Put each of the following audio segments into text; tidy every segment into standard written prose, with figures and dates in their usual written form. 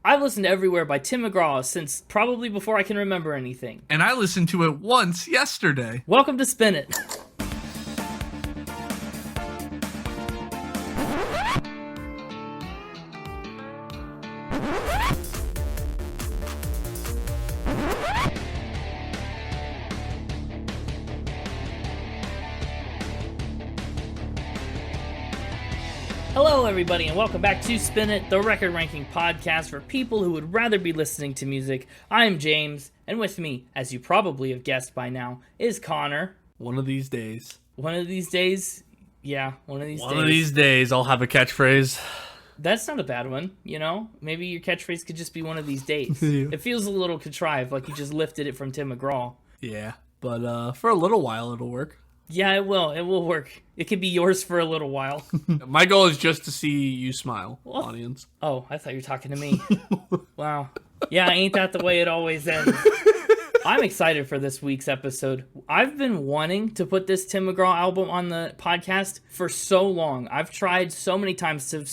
I've listened to Everywhere by Tim McGraw since probably before I can remember anything. And I listened to it once yesterday. Welcome to Spin It. Hello, everybody, and welcome back to Spin It, the record ranking podcast for people who would rather be listening to music. I'm James, and with me, as you probably have guessed by now, is Connor. One of these days. One of these days? Yeah, one of these days. One of these days, I'll have a catchphrase. That's not a bad one, you know? Maybe your catchphrase could just be one of these days. It feels a little contrived, like you just lifted it from Tim McGraw. Yeah, but for a little while, it'll work. Yeah, it will. It will work. It could be yours for a little while. My goal is just to see you smile, audience. Oh, I thought you were talking to me. Wow. Yeah, ain't that the way it always ends? I'm excited for this week's episode. I've been wanting to put this Tim McGraw album on the podcast for so long. I've tried so many times to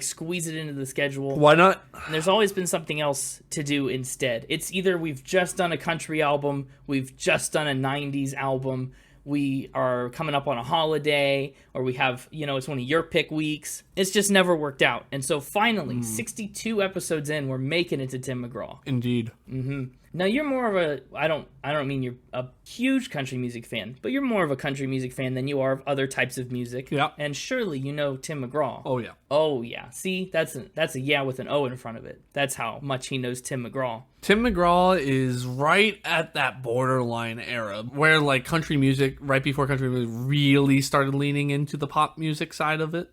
squeeze it into the schedule. Why not? And there's always been something else to do instead. It's either we've just done a country album, we've just done a 90s album, we are coming up on a holiday, or we have, it's one of your pick weeks. It's just never worked out. And so finally, 62 episodes in, we're making it to Tim McGraw. Indeed. Mm-hmm. Now, you're more of a, I don't mean you're a huge country music fan, but you're more of a country music fan than you are of other types of music. Yeah. And surely you know Tim McGraw. Oh, yeah. Oh, yeah. See, that's a yeah with an O in front of it. That's how much he knows Tim McGraw. Tim McGraw is right at that borderline era where, country music, right before country music really started leaning into the pop music side of it.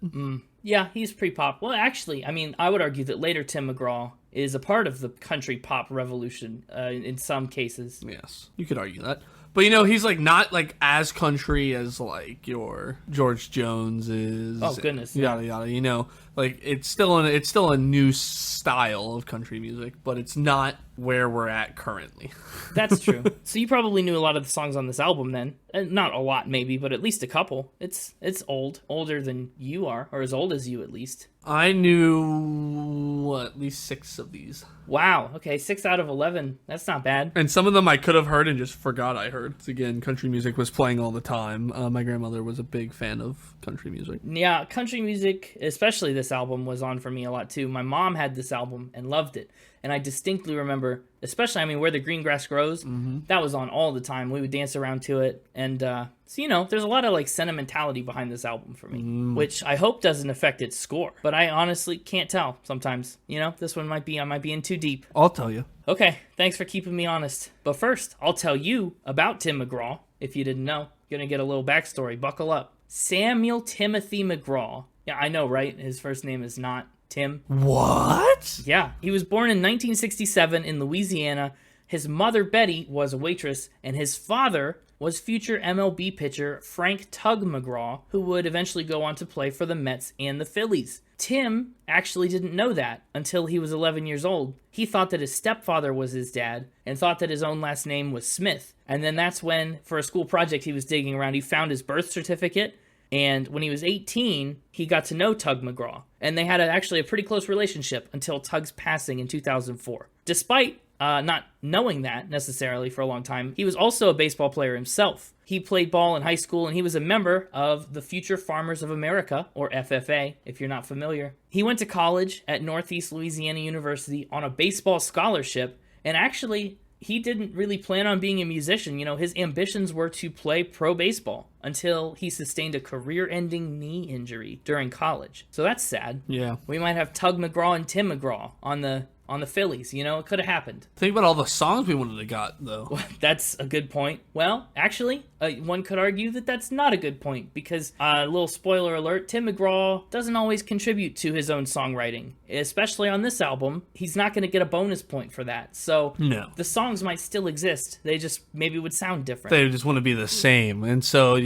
Yeah, he's pre-pop. Well, actually, I would argue that later Tim McGraw is a part of the country pop revolution in some cases. Yes, you could argue that. But, he's, not, as country as, your George Jones is. Oh, goodness. Yada, yada, it's still a new style of country music, but it's not where we're at currently. That's true. So you probably knew a lot of the songs on this album then. Not a lot, maybe, but at least a couple. It's old. Older than you are, or as old as you, at least. I knew at least 6 of these. Wow. Okay, 6 out of 11. That's not bad. And some of them I could have heard and just forgot I heard. Again, country music was playing all the time. My grandmother was a big fan of country music. Yeah, country music, especially this album, was on for me a lot too. My mom had this album and loved it. And I distinctly remember, especially, Where the Green Grass Grows, that was on all the time. We would dance around to it. And, so, there's a lot of, sentimentality behind this album for me, which I hope doesn't affect its score. But I honestly can't tell sometimes. This one I might be in too deep. I'll tell you. Okay, thanks for keeping me honest. But first, I'll tell you about Tim McGraw, if you didn't know. You're going to get a little backstory. Buckle up. Samuel Timothy McGraw. Yeah, I know, right? His first name is not Tim. What? Yeah, he was born in 1967 in Louisiana. His mother, Betty, was a waitress, and his father was future MLB pitcher Frank Tug McGraw, who would eventually go on to play for the Mets and the Phillies. Tim actually didn't know that until he was 11 years old. He thought that his stepfather was his dad and thought that his own last name was Smith. And then that's when, for a school project he was digging around, he found his birth certificate. And when he was 18, he got to know Tug McGraw. And they had actually a pretty close relationship until Tug's passing in 2004. Despite not knowing that necessarily for a long time, he was also a baseball player himself. He played ball in high school, and he was a member of the Future Farmers of America, or FFA, if you're not familiar. He went to college at Northeast Louisiana University on a baseball scholarship, and actually, he didn't really plan on being a musician. His ambitions were to play pro baseball until he sustained a career-ending knee injury during college. So that's sad. Yeah. We might have Tug McGraw and Tim McGraw on the Phillies. It could have happened. Think about all the songs we wanted to got, though. Well, that's a good point. Well, actually, one could argue that that's not a good point because, a little spoiler alert, Tim McGraw doesn't always contribute to his own songwriting. Especially on this album, he's not going to get a bonus point for that. So, no. The songs might still exist. They just maybe would sound different. They just want to be the same. And so,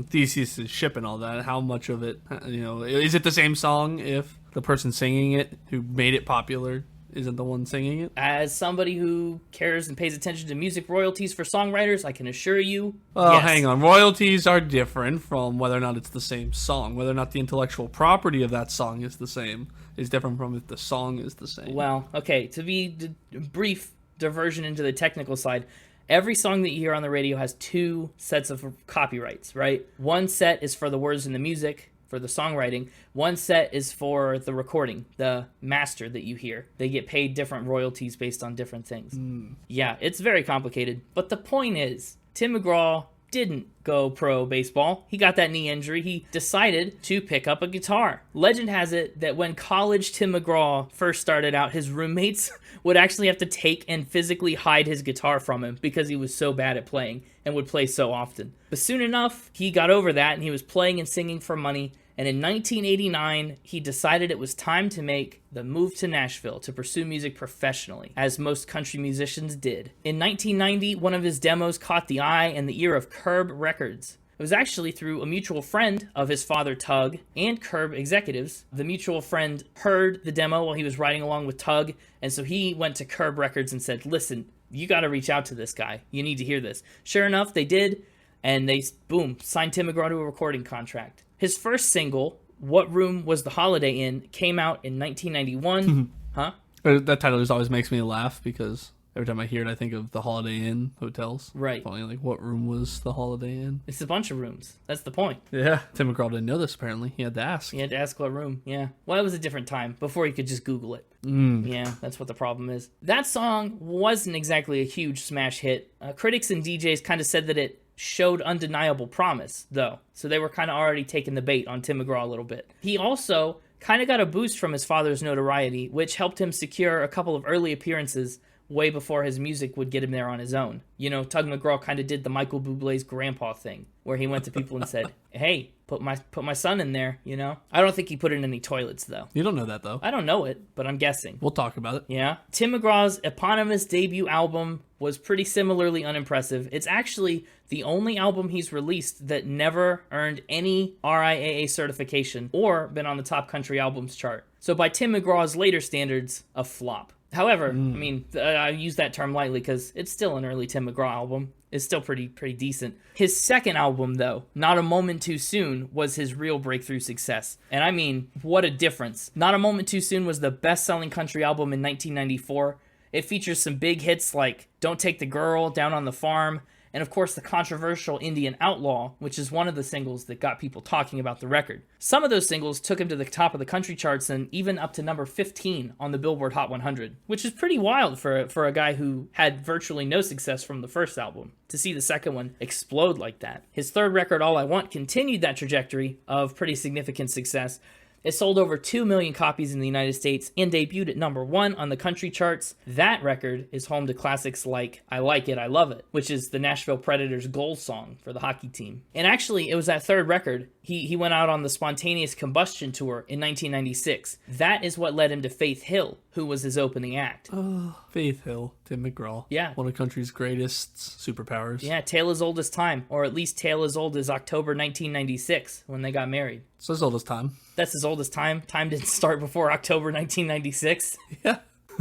Theseus is shipping all that. How much of it, is it the same song if the person singing it who made it popular isn't the one singing it? As somebody who cares and pays attention to music royalties for songwriters, I can assure you, Well, yes. hang on. Royalties are different from whether or not it's the same song. Whether or not the intellectual property of that song is the same is different from if the song is the same. Well, okay, to be brief diversion into the technical side, every song that you hear on the radio has two sets of copyrights, right? One set is for the words and the music, for the songwriting. One set is for the recording, the master that you hear. They get paid different royalties based on different things. Yeah, it's very complicated. But the point is, Tim McGraw didn't go pro baseball. He got that knee injury. He decided to pick up a guitar. Legend has it that when college Tim McGraw first started out, his roommates would actually have to take and physically hide his guitar from him because he was so bad at playing and would play so often. But soon enough, he got over that and he was playing and singing for money. And in 1989, he decided it was time to make the move to Nashville to pursue music professionally, as most country musicians did. In 1990, one of his demos caught the eye and the ear of Curb Records. It was actually through a mutual friend of his father, Tug, and Curb executives. The mutual friend heard the demo while he was riding along with Tug, and so he went to Curb Records and said, listen, you got to reach out to this guy. You need to hear this. Sure enough, they did, and they, boom, signed Tim McGraw to a recording contract. His first single, What Room Was the Holiday In, came out in 1991. Huh? That title just always makes me laugh because every time I hear it, I think of the Holiday Inn hotels. Right. Funny, like, what room was the Holiday Inn? It's a bunch of rooms. That's the point. Yeah. Tim McGraw didn't know this, apparently. He had to ask. You had to ask what room, yeah. Well, it was a different time, before you could just Google it. Yeah, that's what the problem is. That song wasn't exactly a huge smash hit. Critics and DJs kind of said that it showed undeniable promise, though. So they were kind of already taking the bait on Tim McGraw a little bit. He also kind of got a boost from his father's notoriety, which helped him secure a couple of early appearances way before his music would get him there on his own. You know, Tug McGraw kind of did the Michael Bublé's grandpa thing, where he went to people and said, hey, put my son in there, you know? I don't think he put it in any toilets, though. You don't know that, though. I don't know it, but I'm guessing. We'll talk about it. Yeah. Tim McGraw's eponymous debut album was pretty similarly unimpressive. It's actually the only album he's released that never earned any RIAA certification or been on the top country albums chart. So by Tim McGraw's later standards, a flop. However, I mean, I use that term lightly because it's still an early Tim McGraw album. It's still pretty decent. His second album, though, Not a Moment Too Soon, was his real breakthrough success. And I mean, what a difference. Not a Moment Too Soon was the best-selling country album in 1994. It features some big hits like Don't Take the Girl, Down on the Farm, and of course the controversial Indian Outlaw, which is one of the singles that got people talking about the record. Some of those singles took him to the top of the country charts and even up to number 15 on the Billboard Hot 100, which is pretty wild for a guy who had virtually no success from the first album. To see the second one explode like that. His third record, All I Want, continued that trajectory of pretty significant success. It sold over 2 million copies in the United States and debuted at number 1 on the country charts. That record is home to classics like I Like It, I Love It, which is the Nashville Predators' goal song for the hockey team. And actually, it was that third record. He went out on the Spontaneous Combustion Tour in 1996. That is what led him to Faith Hill, who was his opening act. Oh, Faith Hill, Tim McGraw. Yeah. One of country's greatest superpowers. Yeah, tale as old as time, or at least tale as old as October 1996 when they got married. So as old as time. That's as old as time. Time didn't start before October 1996. Yeah.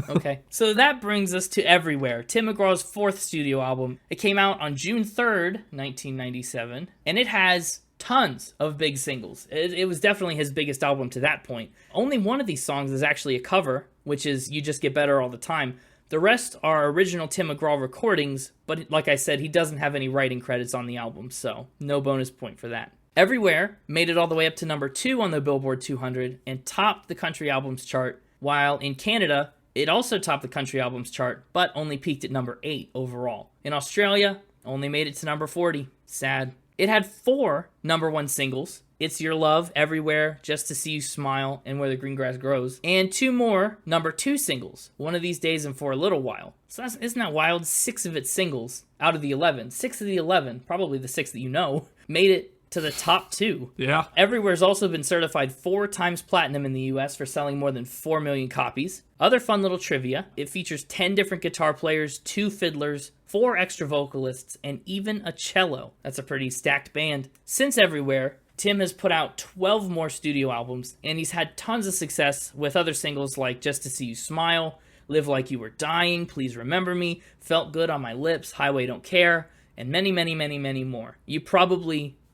Okay, so that brings us to Everywhere, Tim McGraw's fourth studio album. It came out on June 3rd, 1997, and it has tons of big singles. It was definitely his biggest album to that point. Only one of these songs is actually a cover, which is You Just Get Better All the Time. The rest are original Tim McGraw recordings, but like I said, he doesn't have any writing credits on the album, so no bonus point for that. Everywhere made it all the way up to number 2 on the Billboard 200 and topped the country albums chart, while in Canada, it also topped the country albums chart, but only peaked at number 8 overall. In Australia, only made it to number 40. Sad. It had 4 number 1 singles. It's Your Love, Everywhere, Just to See You Smile, and Where the Green Grass Grows. And 2 more number 2 singles, One of These Days and For a Little While. So isn't that wild? 6 of its singles out of the 11. 6 of the 11, probably the 6 that you know, made it to the top 2. Yeah. Everywhere's also been certified 4 times platinum in the US for selling more than 4 million copies. Other fun little trivia, it features 10 different guitar players, 2 fiddlers, 4 extra vocalists, and even a cello. That's a pretty stacked band. Since Everywhere, Tim has put out 12 more studio albums, and he's had tons of success with other singles like Just to See You Smile, Live Like You Were Dying, Please Remember Me, Felt Good on My Lips, Highway Don't Care, and many, many, many, many more.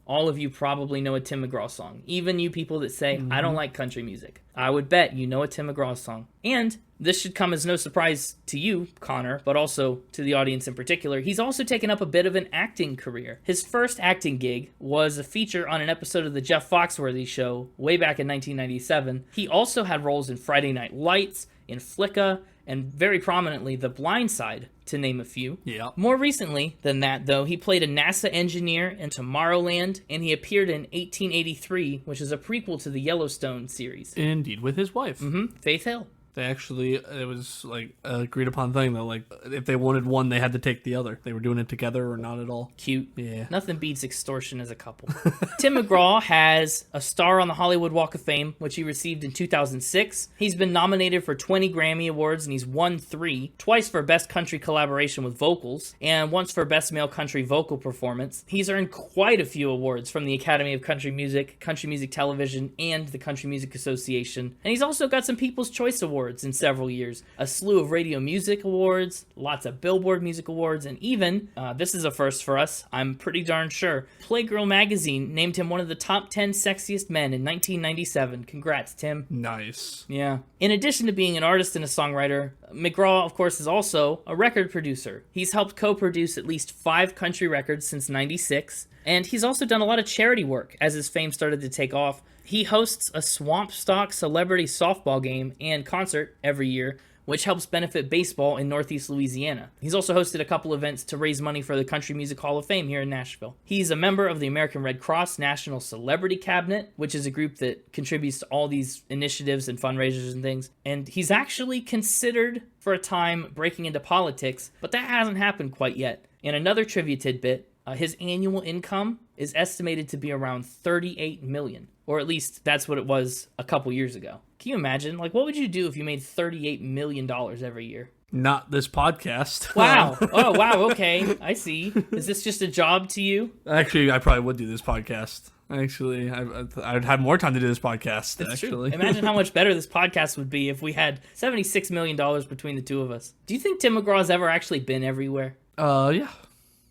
All of you probably know a Tim McGraw song. Even you people that say, I don't like country music. I would bet you know a Tim McGraw song. And this should come as no surprise to you, Connor, but also to the audience in particular. He's also taken up a bit of an acting career. His first acting gig was a feature on an episode of the Jeff Foxworthy Show way back in 1997. He also had roles in Friday Night Lights, in Flicka, and very prominently The Blind Side, to name a few. Yeah. More recently than that, though, he played a NASA engineer in Tomorrowland, and he appeared in 1883, which is a prequel to the Yellowstone series. Indeed, with his wife. Faith Hill. They actually, it was like a agreed upon thing though. Like if they wanted one, they had to take the other. They were doing it together or not at all. Cute. Yeah. Nothing beats extortion as a couple. Tim McGraw has a star on the Hollywood Walk of Fame, which he received in 2006. He's been nominated for 20 Grammy Awards, and he's won 3. Twice for Best Country Collaboration with Vocals, and once for Best Male Country Vocal Performance. He's earned quite a few awards from the Academy of Country Music Television, and the Country Music Association. And he's also got some People's Choice Awards in several years, a slew of Radio Music Awards, lots of Billboard Music Awards, and even, this is a first for us, I'm pretty darn sure, Playgirl magazine named him one of the top 10 sexiest men in 1997. Congrats, Tim. Nice. Yeah. In addition to being an artist and a songwriter, McGraw, of course, is also a record producer. He's helped co-produce at least 5 country records since '96, and he's also done a lot of charity work as his fame started to take off. He hosts a Swamp Stock celebrity softball game and concert every year, which helps benefit baseball in Northeast Louisiana. He's also hosted a couple events to raise money for the Country Music Hall of Fame here in Nashville. He's a member of the American Red Cross National Celebrity Cabinet, which is a group that contributes to all these initiatives and fundraisers and things. And he's actually considered for a time breaking into politics, but that hasn't happened quite yet. And another trivia tidbit, his annual income is estimated to be around $38 million. Or at least that's what it was a couple years ago. Can you imagine? Like, what would you do if you made $38 million every year? Not this podcast. Wow. Oh, wow. Okay. I see. Is this just a job to you? Actually, I probably would do this podcast. Actually, I'd have more time to do this podcast. That's actually. True. Imagine how much better this podcast would be if we had $76 million between the two of us. Do you think Tim McGraw's ever actually been everywhere? Yeah.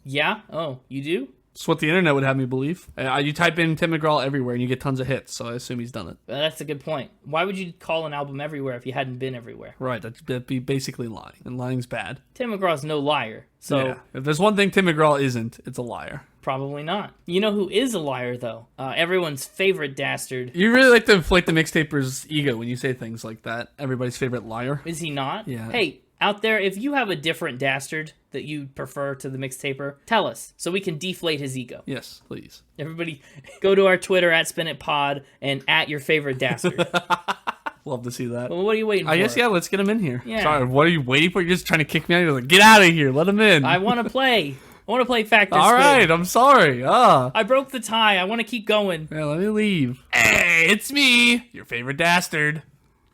Yeah? Oh, you do? That's what the internet would have me believe. You type in Tim McGraw everywhere and you get tons of hits, so I assume he's done it. That's a good point. Why would you call an album everywhere if you hadn't been everywhere? Right, that'd be basically lying, and lying's bad. Tim McGraw's no liar, so... Yeah. If there's one thing Tim McGraw isn't, it's a liar. Probably not. You know who is a liar, though? Everyone's favorite dastard. You really like to inflate the mixtaper's ego when you say things like that. Everybody's favorite liar. Is he not? Yeah. Hey, out there, if you have a different dastard that you prefer to the mixtaper, tell us so we can deflate his ego. Yes, please. Everybody, go to our Twitter @SpinItPod and @your favorite dastard. Love to see that. Well, what are you waiting for? I guess, yeah, let's get him in here. Yeah. Sorry, what are you waiting for? You're just trying to kick me out. You're like, get out of here. Let him in. I want to play. I want to play Fact or All Spin. right, I'm sorry. I broke the tie. I want to keep going. Yeah, let me leave. Hey, it's me, your favorite dastard.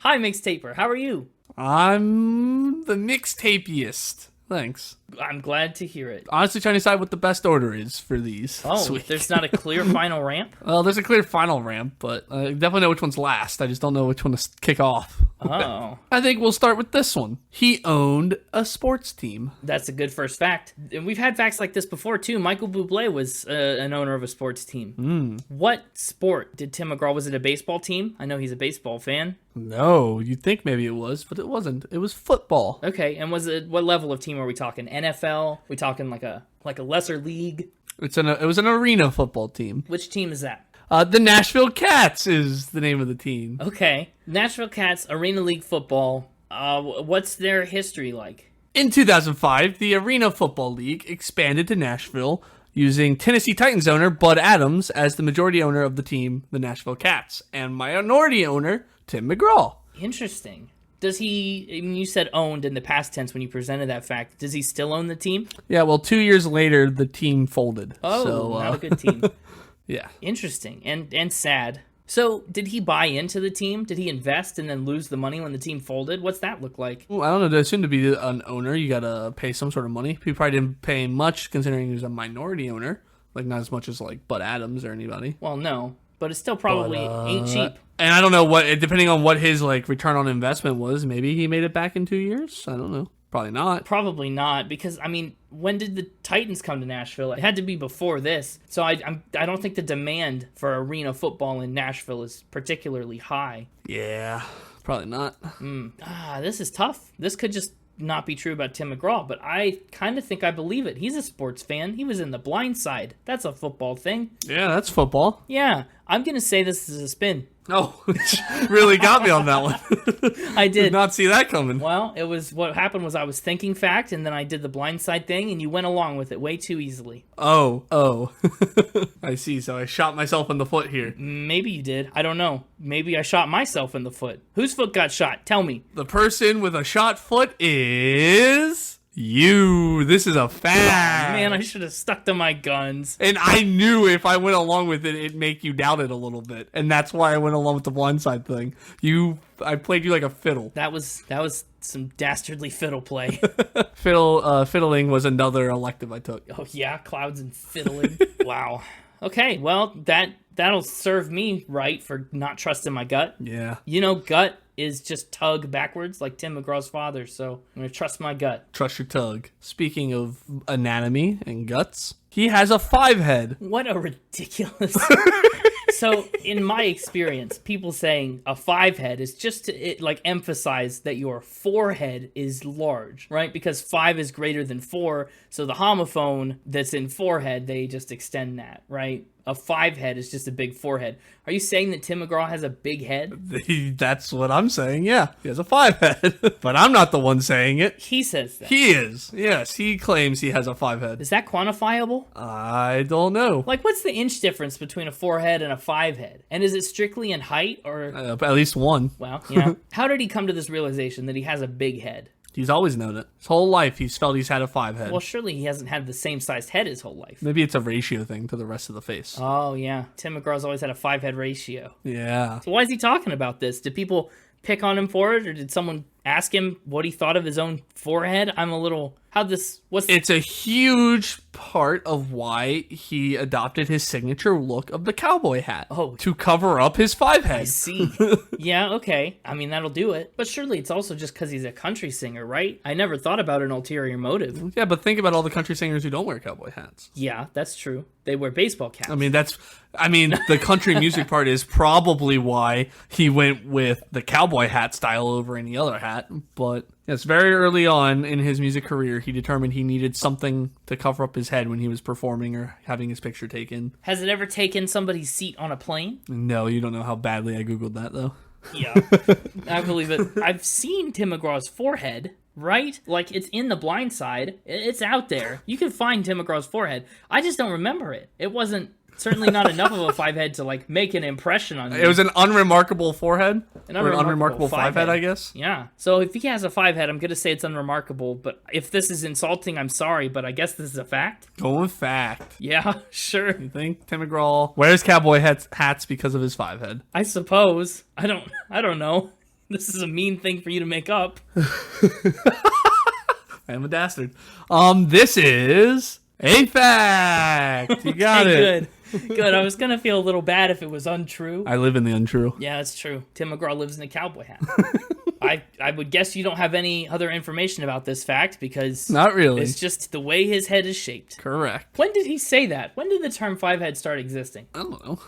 Hi, Mixtaper. How are you? I'm the mixtapiest. Thanks. I'm glad to hear it. Honestly, trying to decide what the best order is for these. Oh, there's not a clear final ramp? Well, there's a clear final ramp, but I definitely know which one's last. I just don't know which one to kick off. Oh. I think we'll start with this one. He owned a sports team. That's a good first fact. And we've had facts like this before, too. Michael Bublé was an owner of a sports team. What sport did Tim McGraw? Was it a baseball team? I know he's a baseball fan. No, you'd think maybe it was, but it wasn't. It was football. Okay, and what level of team are we talking? NFL? We talking like a lesser league? It was an arena football team. Which team is that? The Nashville Cats is the name of the team. Okay, Nashville Cats Arena League football. What's their history like? In 2005, the Arena Football League expanded to Nashville, using Tennessee Titans owner Bud Adams as the majority owner of the team, the Nashville Cats, and minority owner Tim McGraw. Interesting. Does he, I mean, you said owned in the past tense when you presented that fact. Does he still own the team? Yeah, well, 2 years later, the team folded. Oh, so, not a good team. Yeah. Interesting and sad. So, did he buy into the team? Did he invest and then lose the money when the team folded? What's that look like? Well, I don't know. Soon to be an owner, you gotta pay some sort of money. He probably didn't pay much, considering he was a minority owner. Like, not as much as, like, Bud Adams or anybody. Well, no. but it still probably ain't cheap. And I don't know depending on what his like return on investment was, maybe he made it back in 2 years. I don't know. Probably not. Probably not, because I mean, when did the Titans come to Nashville? It had to be before this. So I don't think the demand for arena football in Nashville is particularly high. Yeah, probably not. This is tough. This could just not be true about Tim McGraw, but I kind of think I believe it. He's a sports fan. He was in The Blind Side. That's a football thing. Yeah, that's football. Yeah, I'm going to say this is a spin. Oh, really got me on that one. I did. Did not see that coming. Well, what happened was I was thinking fact, and then I did the Blind Side thing, and you went along with it way too easily. Oh. I see. So I shot myself in the foot here. Maybe you did. I don't know. Maybe I shot myself in the foot. Whose foot got shot? Tell me. The person with a shot foot is... you. This is a fact. Man, I should have stuck to my guns. And I knew if I went along with it, it'd make you doubt it a little bit. And that's why I went along with the blindside thing. I played you like a fiddle. That was some dastardly fiddle play. Fiddling was another elective I took. Oh yeah, clouds and fiddling. Wow. Okay, well, that'll serve me right for not trusting my gut. Yeah. You know, gut is just tug backwards like Tim McGraw's father, so I'm going to trust my gut. Trust your tug. Speaking of anatomy and guts, he has a 5-head. What a ridiculous... So, in my experience, people saying a 5-head is just to emphasize that your forehead is large, right? Because 5 is greater than 4, so the homophone that's in forehead, they just extend that, right? A 5-head is just a big forehead. Are you saying that Tim McGraw has a big head? That's what I'm saying, yeah. He has a 5-head. But I'm not the one saying it. He says that. He is. Yes, he claims he has a 5-head. Is that quantifiable? I don't know. Like, what's the inch difference between a 4-head and a 5-head? And is it strictly in height, or... At least one. Well, yeah. How did he come to this realization that he has a big head? He's always known it. His whole life, he's felt he's had a 5-head. Well, surely he hasn't had the same sized head his whole life. Maybe it's a ratio thing to the rest of the face. Oh, yeah. Tim McGraw's always had a 5-head ratio. Yeah. So why is he talking about this? Did people pick on him for it, or did someone ask him what he thought of his own forehead? I'm a little... It's a huge part of why he adopted his signature look of the cowboy hat. Oh. To cover up his 5-head. I see. Yeah, okay. I mean, that'll do it. But surely it's also just because he's a country singer, right? I never thought about an ulterior motive. Yeah, but think about all the country singers who don't wear cowboy hats. Yeah, that's true. They wear baseball caps. I mean, the country music part is probably why he went with the cowboy hat style over any other hat. But yes, very early on in his music career, he determined he needed something to cover up his head when he was performing or having his picture taken. Has it ever taken somebody's seat on a plane? No, you don't know how badly I Googled that, though. Yeah, I believe it. I've seen Tim McGraw's forehead, right? Like, it's in The Blind Side. It's out there. You can find Tim McGraw's forehead. I just don't remember it. It wasn't certainly not enough of a 5-head to, like, make an impression on me. It was an unremarkable forehead? An unremarkable 5-head, I guess? Yeah. So if he has a 5-head, I'm going to say it's unremarkable. But if this is insulting, I'm sorry. But I guess this is a fact. Go with fact. Yeah, sure. You think Tim McGraw wears cowboy hats because of his 5-head? I suppose. I don't know. This is a mean thing for you to make up. I am a dastard. This is a fact. You got it. Good. I was going to feel a little bad if it was untrue. I live in the untrue. Yeah, that's true. Tim McGraw lives in a cowboy hat. I would guess you don't have any other information about this fact because... Not really. It's just the way his head is shaped. Correct. When did he say that? When did the term 5-head start existing? I don't know.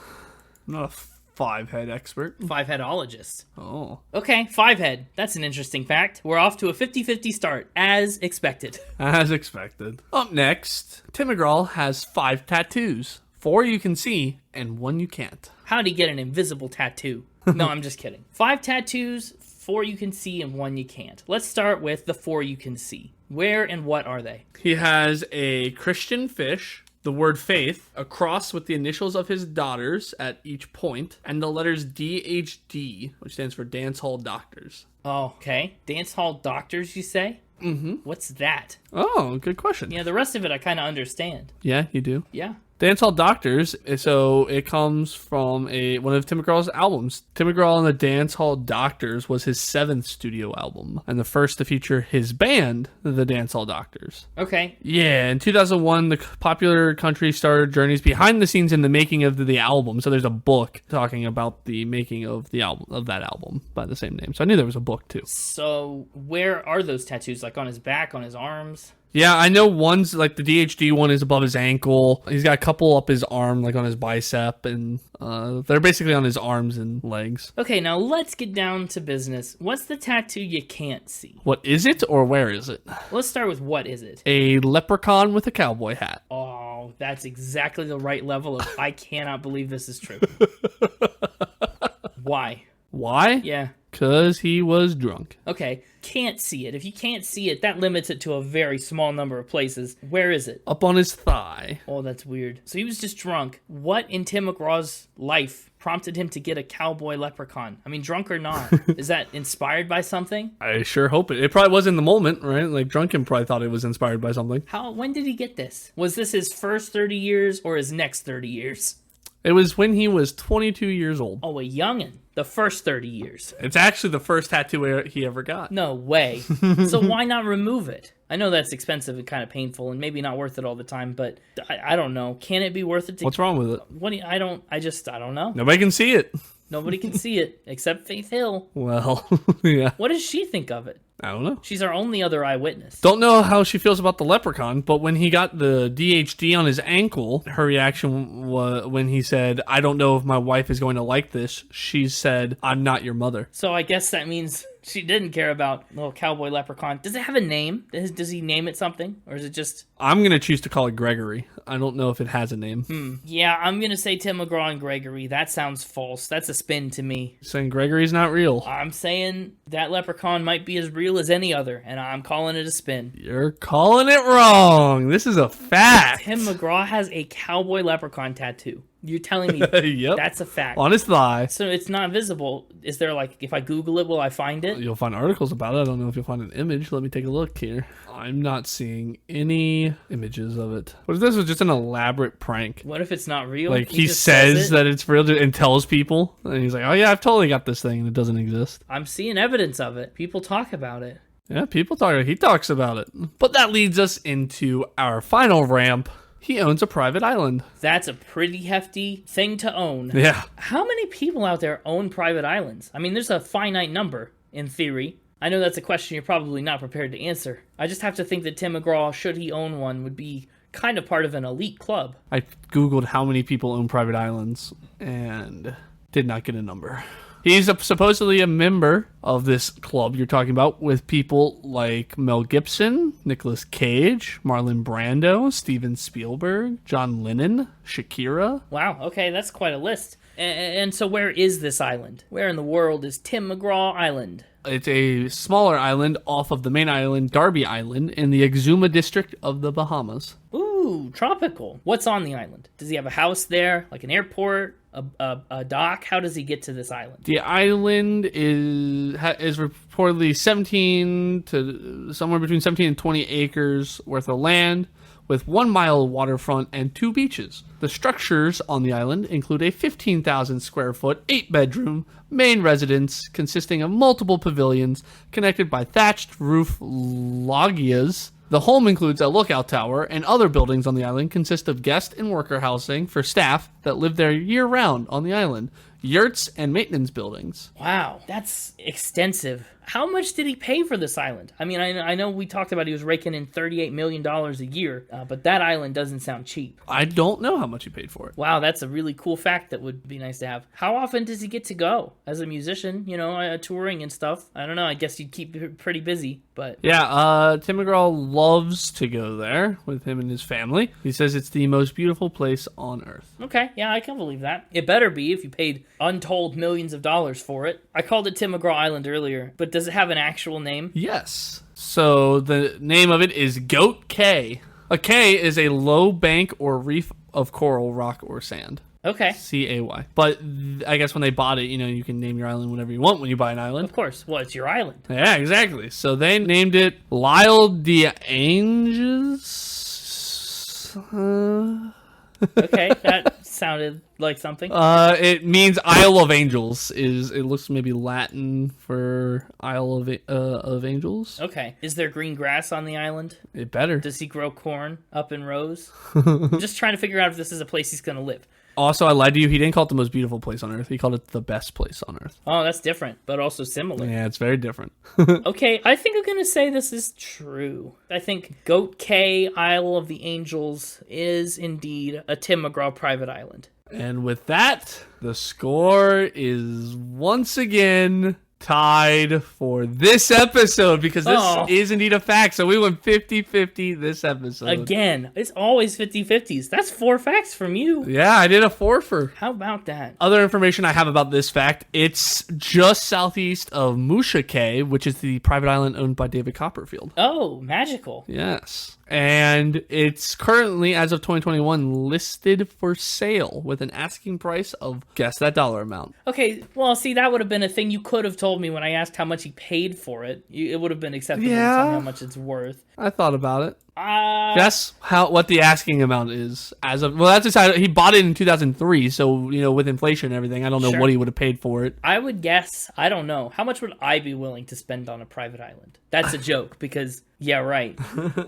I'm not a 5-head expert. 5-headologist. Oh. Okay, 5-head. That's an interesting fact. We're off to a 50-50 start, as expected. As expected. Up next, Tim McGraw has 5 tattoos. 4 you can see, and 1 you can't. How'd he get an invisible tattoo? No, I'm just kidding. 5 tattoos, 4 you can see, and 1 you can't. Let's start with the 4 you can see. Where and what are they? He has a Christian fish, the word faith, a cross with the initials of his daughters at each point, and the letters DHD, which stands for Dance Hall Doctors. Oh, okay. Dance Hall Doctors, you say? Mm-hmm. What's that? Oh, good question. Yeah, the rest of it I kind of understand. Yeah, you do? Yeah. Dancehall Doctors, so it comes from one of Tim McGraw's albums. Tim McGraw and the Dancehall Doctors was his 7th studio album, and the first to feature his band, the Dancehall Doctors. Okay. Yeah, in 2001, the popular country star journeys behind the scenes in the making of the album. So there's a book talking about the making of the album, of that album by the same name. So I knew there was a book too. So where are those tattoos? Like on his back, on his arms? Yeah, I know one's like the DHD one is above his ankle. He's got a couple up his arm, like on his bicep, and they're basically on his arms and legs. Okay, now let's get down to business. What's the tattoo you can't see? What is it, or where is it? Let's start with what is it? A leprechaun with a cowboy hat. Oh, that's exactly the right level of I cannot believe this is true. Why? Why? Yeah. Because he was drunk. Okay, can't see it. If you can't see it, that limits it to a very small number of places. Where is it? Up on his thigh. Oh, that's weird. So he was just drunk. What in Tim McGraw's life prompted him to get a cowboy leprechaun? I mean, drunk or not, is that inspired by something? I sure hope it. It probably was in the moment, right? Like, drunken probably thought it was inspired by something. When did he get this? Was this his first 30 years or his next 30 years? It was when he was 22 years old. Oh, a youngin'. The first 30 years. It's actually the first tattoo he ever got. No way. So why not remove it? I know that's expensive and kind of painful and maybe not worth it all the time, but I don't know. Can it be worth it? What's wrong with it? I don't know. Nobody can see it. Nobody can see it except Faith Hill. Well, yeah. What does she think of it? I don't know. She's our only other eyewitness. Don't know how she feels about the leprechaun, but when he got the DHD on his ankle, her reaction was when he said, "I don't know if my wife is going to like this," she said, "I'm not your mother." So I guess that means she didn't care about little cowboy leprechaun. Does it have a name? Does he name it something? Or is it just... I'm going to choose to call it Gregory. I don't know if it has a name. Yeah, I'm going to say Tim McGraw and Gregory. That sounds false. That's a spin to me. Saying Gregory's not real. I'm saying that leprechaun might be as real as any other, and I'm calling it a spin. You're calling it wrong. This is a fact. Tim McGraw has a cowboy leprechaun tattoo. You're telling me Yep. That's a fact. On his thigh. So it's not visible. Is there, like, if I Google it, will I find it? You'll find articles about it. I don't know if you'll find an image. Let me take a look here. I'm not seeing any images of it. What if this was just an elaborate prank? What if it's not real? Like, he says that it's real and tells people, and he's like, "Oh yeah, I've totally got this thing," and it doesn't exist. I'm seeing evidence of it. People talk about it. Yeah, people talk. He talks about it. But that leads us into our final ramp. He owns a private island. That's a pretty hefty thing to own. Yeah. How many people out there own private islands? I mean, there's a finite number, in theory. I know that's a question you're probably not prepared to answer. I just have to think that Tim McGraw, should he own one, would be kind of part of an elite club. I Googled how many people own private islands and did not get a number. He's supposedly a member of this club you're talking about with people like Mel Gibson, Nicolas Cage, Marlon Brando, Steven Spielberg, John Lennon, Shakira. Wow, okay, that's quite a list. And so where is this island? Where in the world is Tim McGraw Island? It's a smaller island off of the main island, Darby Island, in the Exuma district of the Bahamas. Ooh, tropical. What's on the island? Does he have a house there, like an airport, a dock? How does he get to this island? The island is reportedly 17 to somewhere between 17 and 20 acres worth of land, with 1 mile of waterfront and 2 beaches. The structures on the island include a 15,000 square foot, 8-bedroom main residence consisting of multiple pavilions connected by thatched roof loggias. The home includes a lookout tower, and other buildings on the island consist of guest and worker housing for staff that live there year-round on the island, yurts, and maintenance buildings. Wow, that's extensive. How much did he pay for this island? I mean, I know we talked about he was raking in $38 million a year, but that island doesn't sound cheap. I don't know how much he paid for it. Wow, that's a really cool fact that would be nice to have. How often does he get to go as a musician, touring and stuff? I don't know, I guess you'd keep it pretty busy, but... Yeah, Tim McGraw loves to go there with him and his family. He says it's the most beautiful place on earth. Okay, yeah, I can believe that. It better be if you paid untold millions of dollars for it. I called it Tim McGraw Island earlier, but does it have an actual name? Yes. So the name of it is Goat Cay. A cay is a low bank or reef of coral, rock, or sand. Okay. C-A-Y. But I guess when they bought it, you can name your island whatever you want when you buy an island. Of course. Well, it's your island. Yeah, exactly. So they named it L'Isle des Anges. Okay, that sounded like something. It means Isle of Angels. It looks maybe Latin for Isle of Angels. Okay. Is there green grass on the island? It better. Does he grow corn up in rows? I'm just trying to figure out if this is a place he's going to live. Also, I lied to you. He didn't call it the most beautiful place on Earth. He called it the best place on Earth. Oh, that's different, but also similar. Yeah, it's very different. Okay, I think I'm going to say this is true. I think Goat Cay, Isle of the Angels, is indeed a Tim McGraw private island. And with that, the score is once again tied for this episode because this is indeed a fact. So we went 50-50 this episode. Again, it's always 50-50s. That's 4 facts from you. Yeah, I did a 4 for. How about that? Other information I have about this fact, it's just southeast of Musha Cay, which is the private island owned by David Copperfield. Oh, magical. Yes. And it's currently, as of 2021, listed for sale with an asking price of, guess that dollar amount. Okay, well, see, that would have been a thing you could have told me when I asked how much he paid for it. It would have been acceptable to tell me how much it's worth. I thought about it. Guess what the asking amount is as of, well, that's decided. He bought it in 2003, so with inflation and everything, I don't know what he would have paid for it. I would guess, I don't know, how much would I be willing to spend on a private island? That's a joke because yeah, right.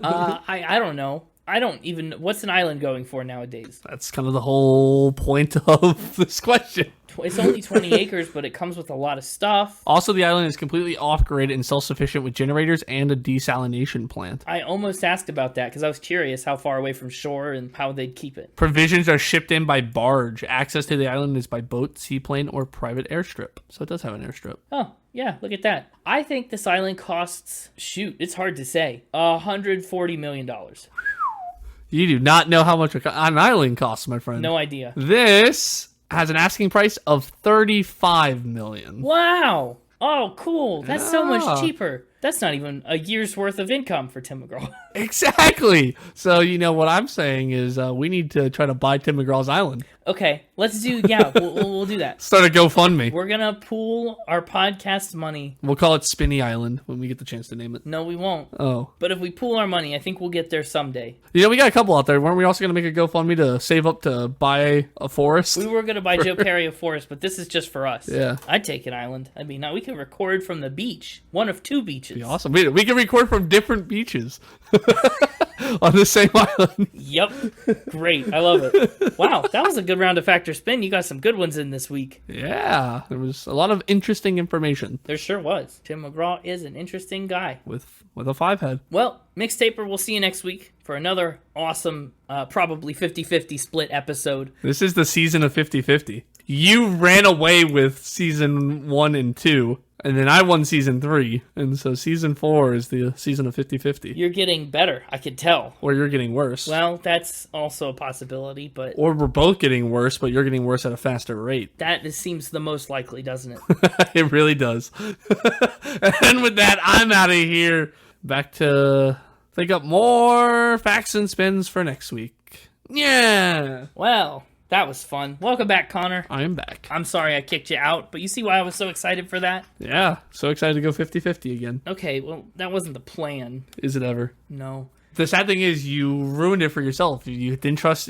I don't know. I don't even, what's an island going for nowadays? That's kind of the whole point of this question. It's only 20 acres, but it comes with a lot of stuff. Also, the island is completely off-grid and self-sufficient with generators and a desalination plant. I almost asked about that because I was curious how far away from shore and how they'd keep it. Provisions are shipped in by barge. Access to the island is by boat, seaplane, or private airstrip. So it does have an airstrip. Oh, yeah, look at that. I think this island costs, it's hard to say, $140 million. You do not know how much an island costs, my friend. No idea. This has an asking price of $35 million. Wow. Oh, cool. That's so much cheaper. That's not even a year's worth of income for Tim McGraw. Exactly. So, what I'm saying is we need to try to buy Tim McGraw's island. Okay, let's do, we'll do that. Start a GoFundMe. We're going to pool our podcast money. We'll call it Spinny Island when we get the chance to name it. No, we won't. Oh. But if we pool our money, I think we'll get there someday. We got a couple out there. Weren't we also going to make a GoFundMe to save up to buy a forest? We were going to buy Joe Perry a forest, but this is just for us. Yeah. I'd take an island. I mean, now we can record from the beach. One of 2 beaches. Be awesome. We can record from different beaches on the same island. Yep. Great. I love it. Wow, that was a good round of Factor Spin. You got some good ones in this week. Yeah, there was a lot of interesting information. There sure was. Tim McGraw is an interesting guy. With a 5-head. Well, Mixtaper, we'll see you next week for another awesome, probably 50-50 split episode. This is the season of 50-50. You ran away with season 1 and 2. And then I won season 3, and so season 4 is the season of 50-50. You're getting better, I could tell. Or you're getting worse. Well, that's also a possibility, but... Or we're both getting worse, but you're getting worse at a faster rate. That seems the most likely, doesn't it? It really does. And with that, I'm out of here. Back to think up more facts and spins for next week. Yeah! Well... That was fun. Welcome back, Connor. I am back. I'm sorry I kicked you out, but you see why I was so excited for that? Yeah, so excited to go 50-50 again. Okay, well, that wasn't the plan. Is it ever? No. The sad thing is you ruined it for yourself. You didn't trust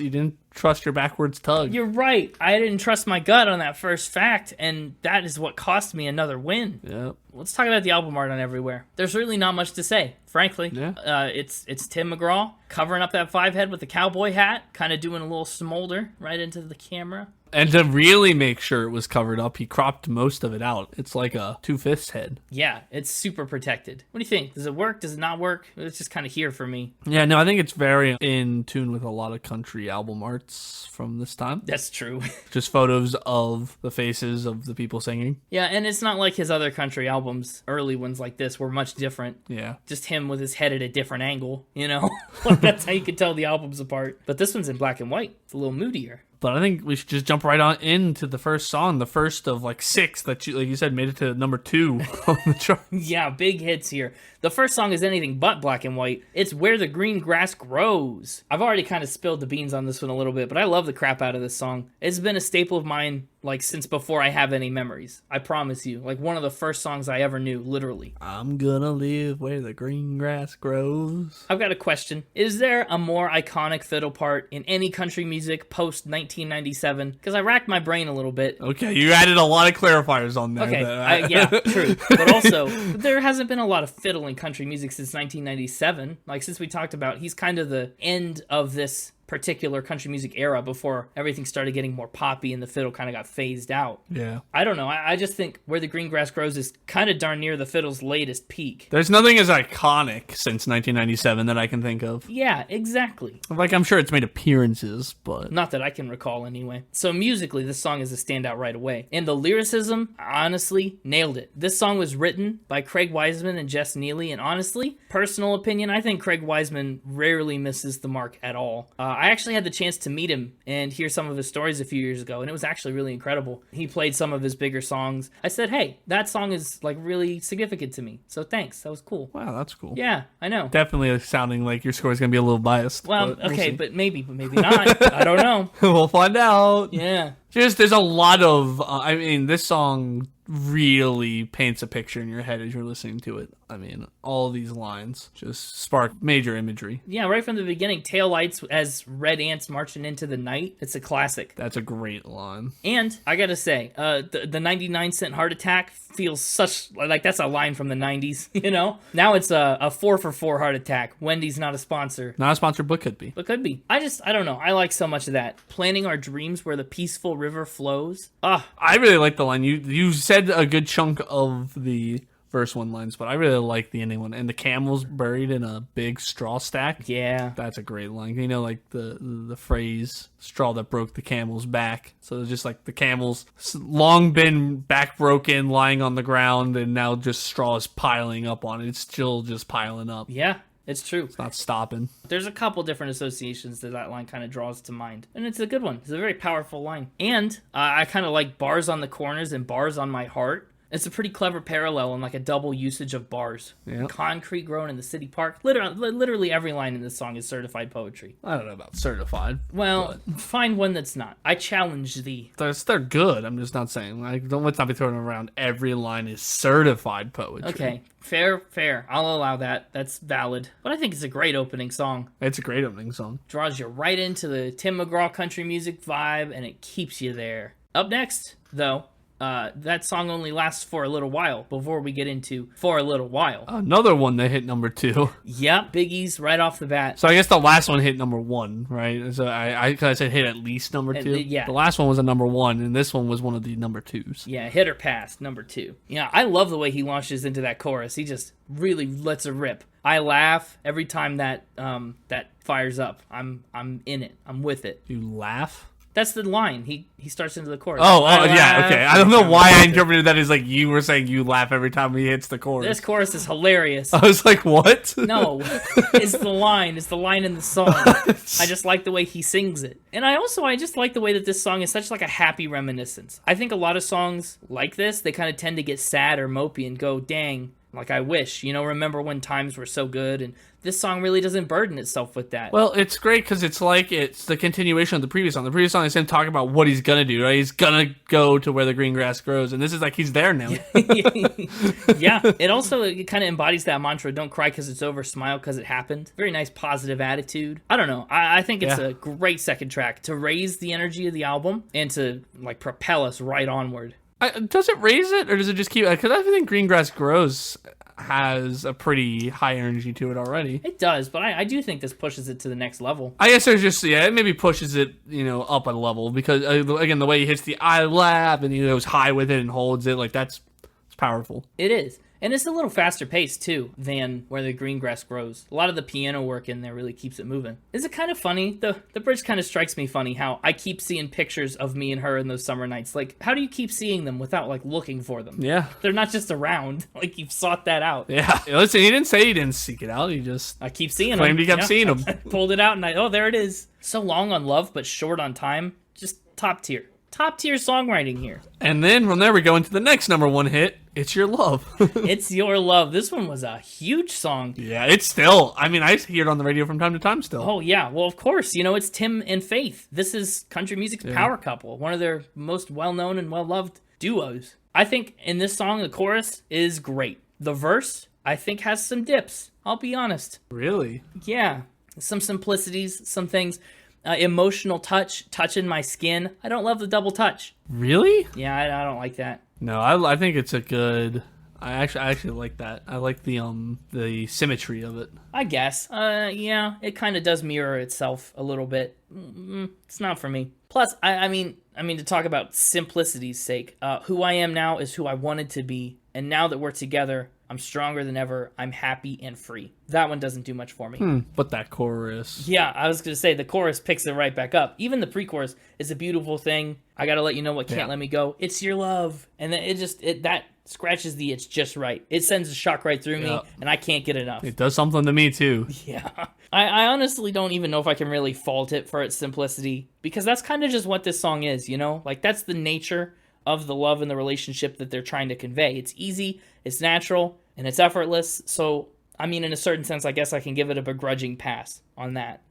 your backwards tug. You're right. I didn't trust my gut on that first fact, and that is what cost me another win. Yep. Let's talk about the album art on Everywhere. There's really not much to say, frankly. Yeah. It's Tim McGraw covering up that 5-head with a cowboy hat, kind of doing a little smolder right into the camera. And to really make sure it was covered up, he cropped most of it out. It's like a 2/5 head. Yeah, it's super protected. What do you think? Does it work? Does it not work? It's just kind of here for me. Yeah, no, I think it's very in tune with a lot of country album arts from this time. That's true. Just photos of the faces of the people singing. Yeah, and it's not like his other country albums, early ones like this, were much different. Yeah. Just him with his head at a different angle, Like that's how you could tell the albums apart. But this one's in black and white. It's a little moodier. But I think we should just jump right on into the first song, the first of 6 that, like you said, made it to number 2 on the chart. Yeah, big hits here. The first song is anything but black and white. It's Where the Green Grass Grows. I've already kind of spilled the beans on this one a little bit, but I love the crap out of this song. It's been a staple of mine, like, since before I have any memories. I promise you. Like, one of the first songs I ever knew, literally. I'm gonna live where the green grass grows. I've got a question. Is there a more iconic fiddle part in any country music post 1997? Because I racked my brain a little bit. Okay, you added a lot of clarifiers on there. Okay, yeah, true. But also, there hasn't been a lot of fiddle in country music since 1997. Like, since we talked about, he's kind of the end of this particular country music era before everything started getting more poppy and the fiddle kind of got phased out. Yeah. I don't know. I just think Where the Green Grass Grows is kind of darn near the fiddle's latest peak. There's nothing as iconic since 1997 that I can think of. Yeah, exactly. Like, I'm sure it's made appearances, but... Not that I can recall anyway. So musically, this song is a standout right away. And the lyricism, honestly, nailed it. This song was written by Craig Wiseman and Jess Neely, and honestly, personal opinion, I think Craig Wiseman rarely misses the mark at all. I actually had the chance to meet him and hear some of his stories a few years ago, and it was actually really incredible. He played some of his bigger songs. I said, hey, that song is like really significant to me, so thanks. That was cool. Wow, that's cool. Yeah, I know. Definitely sounding like your score is going to be a little biased. Well, we'll okay, see. but maybe not. I don't know. We'll find out. Yeah. Just, there's a lot of, I mean, this song really paints a picture in your head as you're listening to it. I mean, all these lines just spark major imagery. Yeah, right from the beginning, taillights as red ants marching into the night. It's a classic. That's a great line. And I gotta say, the 99-cent heart attack feels such like that's a line from the 90s, you know? Now it's a 4 for 4 heart attack. Wendy's not a sponsor. Not a sponsor, but could be. But could be. I don't know. I like so much of that. Planning our dreams where the peaceful river flows. I really like the line. You said a good chunk of the verse one lines, but I really like the ending one. And the camel's buried in a big straw stack. Yeah. That's a great line. You know, like the phrase, straw that broke the camel's back. So it's just like the camel's long been back broken, lying on the ground, and now just straw is piling up on it. It's still just piling up. Yeah. It's true. It's not stopping. There's a couple different associations that line kind of draws to mind. And it's a good one. It's a very powerful line. And I kind of like bars on the corners and bars on my heart. It's a pretty clever parallel and like a double usage of bars. Yeah. Concrete grown in the city park. Literally every line in this song is certified poetry. I don't know about certified. Well, find one that's not. I challenge thee. They're good. I'm just not saying. Like, let's not be throwing around every line is certified poetry. Okay. Fair. I'll allow that. That's valid. But I think it's a great opening song. It's a great opening song. Draws you right into the Tim McGraw country music vibe, and it keeps you there. Up next, though, that song only lasts for a little while before we get into For a Little While. Another one that hit number 2. Yep, Biggie's right off the bat. So I guess the last one hit number 1, right? So I said hit at least number 2. Yeah. The last one was a number 1, and this one was one of the number 2s. Yeah, hit or pass, number 2. Yeah, I love the way he launches into that chorus. He just really lets it rip. I laugh every time that fires up. I'm in it. I'm with it. You laugh? That's the line. He starts into the chorus. Oh, yeah, okay. I don't know why I interpreted that as like you were saying you laugh every time he hits the chorus. This chorus is hilarious. I was like, what? No, it's the line. It's the line in the song. I just like the way he sings it. And I just like the way that this song is such like a happy reminiscence. I think a lot of songs like this, they kind of tend to get sad or mopey and go, dang, like I wish, remember when times were so good, and this song really doesn't burden itself with that. Well, it's great because it's like it's the continuation of the previous song. The previous song is him talking about what he's gonna do, right? He's gonna go to where the green grass grows, and this is like he's there now. Yeah, it kind of embodies that mantra, don't cry because it's over, smile because it happened. Very nice positive attitude. I don't know. I think it's a great second track to raise the energy of the album and to like propel us right onward. Does it raise it, or does it just keep... Because I think Green Grass Grows has a pretty high energy to it already. It does, but I do think this pushes it to the next level. I guess there's just... Yeah, it maybe pushes it, up a level. Because, again, the way he hits the I laugh and he goes high with it and holds it, like, it's powerful. It is. And it's a little faster paced, too, than Where the Green Grass Grows. A lot of the piano work in there really keeps it moving. Is it kind of funny? The bridge kind of strikes me funny, how I keep seeing pictures of me and her in those summer nights. Like, how do you keep seeing them without, like, looking for them? Yeah. They're not just around. Like, you've sought that out. Yeah. Listen, he didn't say he didn't seek it out. He just... I keep seeing them. Claimed he kept seeing them. I pulled it out and there it is. So long on love, but short on time. Just top tier. Top tier songwriting here. And then from there we go into the next number one hit, It's Your Love. It's Your Love. This one was a huge song. Yeah, it's still, I mean, I hear it on the radio from time to time still. Oh, yeah. Well, of course. You know, it's Tim and Faith. This is country music's power couple, one of their most well-known and well-loved duos. I think in this song, the chorus is great. The verse, I think, has some dips. I'll be honest. Really? Yeah. Some simplicities, some things. Emotional touching my skin. I don't love the double touch. Really? Yeah, I don't like that. No, I think it's a good. I actually like that. I like the symmetry of it. I guess. Yeah, it kind of does mirror itself a little bit. It's not for me. Plus, I mean, to talk about simplicity's sake, who I am now is who I wanted to be, and now that we're together, I'm stronger than ever. I'm happy and free. That one doesn't do much for me. But that chorus. Yeah, I was going to say, the chorus picks it right back up. Even the pre-chorus is a beautiful thing. I got to let you know what can't let me go. It's your love. And then that scratches the it's just right. It sends a shock right through me, and I can't get enough. It does something to me, too. Yeah. I honestly don't even know if I can really fault it for its simplicity, because that's kind of just what this song is, you know? Like, that's the nature of the love and the relationship that they're trying to convey. It's easy, it's natural, and it's effortless. So, I mean, in a certain sense, I guess I can give it a begrudging pass on that.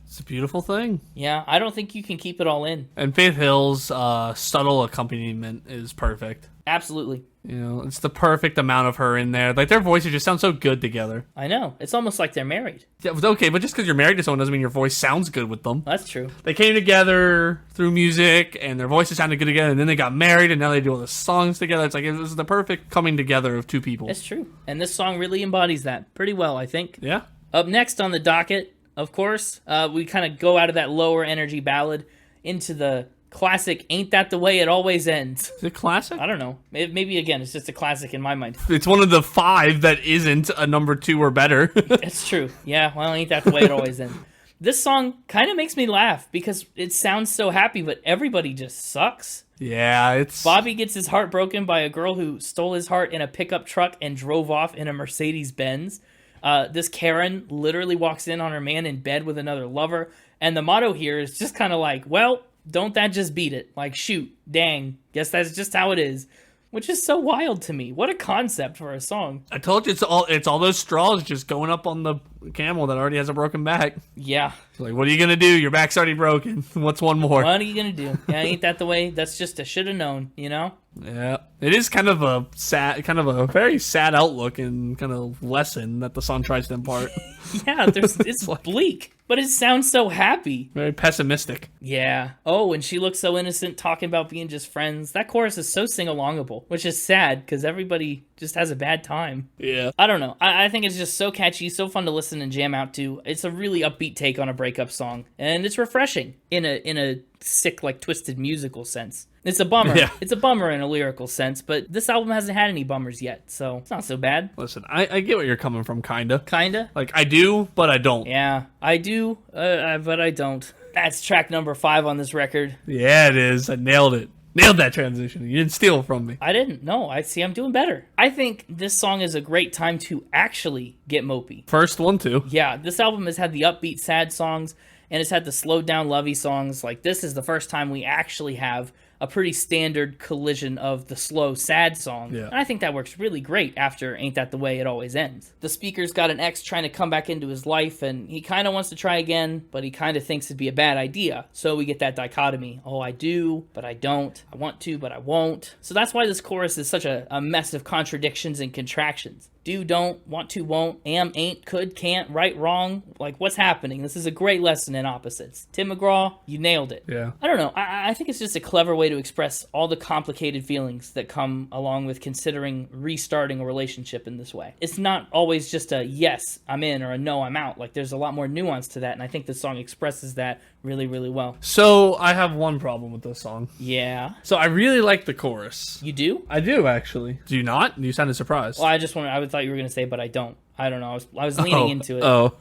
It's a beautiful thing. Yeah, I don't think you can keep it all in. And Faith Hill's subtle accompaniment is perfect. Absolutely. You know, it's the perfect amount of her in there. Like, their voices just sound so good together. I know. It's almost like they're married. Yeah, okay, but just because you're married to someone doesn't mean your voice sounds good with them. That's true. They came together through music, and their voices sounded good together, and then they got married, and now they do all the songs together. It's like, it was the perfect coming together of two people. It's true. And this song really embodies that pretty well, I think. Yeah. Up next on the docket, of course, we kind of go out of that lower energy ballad into the classic Ain't That the Way It Always Ends. Is it classic? I don't know. Maybe, again, it's just a classic in my mind. It's one of the 5 that isn't a number 2 or better. It's true. Yeah, well, Ain't That the Way It Always Ends. This song kind of makes me laugh because it sounds so happy, but everybody just sucks. Yeah, it's... Bobby gets his heart broken by a girl who stole his heart in a pickup truck and drove off in a Mercedes-Benz. This Karen literally walks in on her man in bed with another lover. And the motto here is just kind of like, well, don't that just beat it? Like, shoot, dang, guess that's just how it is. Which is so wild to me. What a concept for a song. I told you, it's all those straws just going up on the camel that already has a broken back. Yeah. It's like, what are you going to do? Your back's already broken. What's one more? What are you going to do? Yeah, ain't that the way? That's just a should have known, you know? Yeah. It is kind of a very sad outlook and kind of lesson that the song tries to impart. Yeah, it's bleak, but it sounds so happy. Very pessimistic. Yeah. Oh, and she looks so innocent talking about being just friends. That chorus is so sing-alongable, which is sad because everybody just has a bad time. Yeah. I don't know. I think it's just so catchy, so fun to listen and jam out to. It's a really upbeat take on a breakup song, and it's refreshing in a sick, like, twisted musical sense. It's a bummer. Yeah. It's a bummer in a lyrical sense, but this album hasn't had any bummers yet, so it's not so bad. Listen, I get where you're coming from, kinda. Kinda? Like, I do, but I don't. Yeah, I do, but I don't. That's track number 5 on this record. Yeah, it is. I nailed it. Nailed that transition. You didn't steal it from me. I didn't. No, I see I'm doing better. I think this song is a great time to actually get mopey. First one, too. Yeah, this album has had the upbeat, sad songs, and it's had the slowed down, lovey songs. Like, this is the first time we actually have a pretty standard collision of the slow, sad song. Yeah. And I think that works really great after Ain't That the Way It Always Ends. The speaker's got an ex trying to come back into his life, and he kind of wants to try again, but he kind of thinks it'd be a bad idea. So we get that dichotomy. Oh, I do, but I don't. I want to, but I won't. So that's why this chorus is such a mess of contradictions and contractions. Do, don't, want to, won't, am, ain't, could, can't, right, wrong. Like, what's happening? This is a great lesson in opposites. Tim McGraw, you nailed it. Yeah. I don't know. I think it's just a clever way to express all the complicated feelings that come along with considering restarting a relationship in this way. It's not always just a yes, I'm in, or a no, I'm out. Like, there's a lot more nuance to that, and I think this song expresses that really, really well. So, I have one problem with this song. Yeah. So, I really like the chorus. You do? I do, actually. Do you not? You sounded surprised. Well, I thought you were going to say, but I don't. I don't know. I was leaning into it. Oh.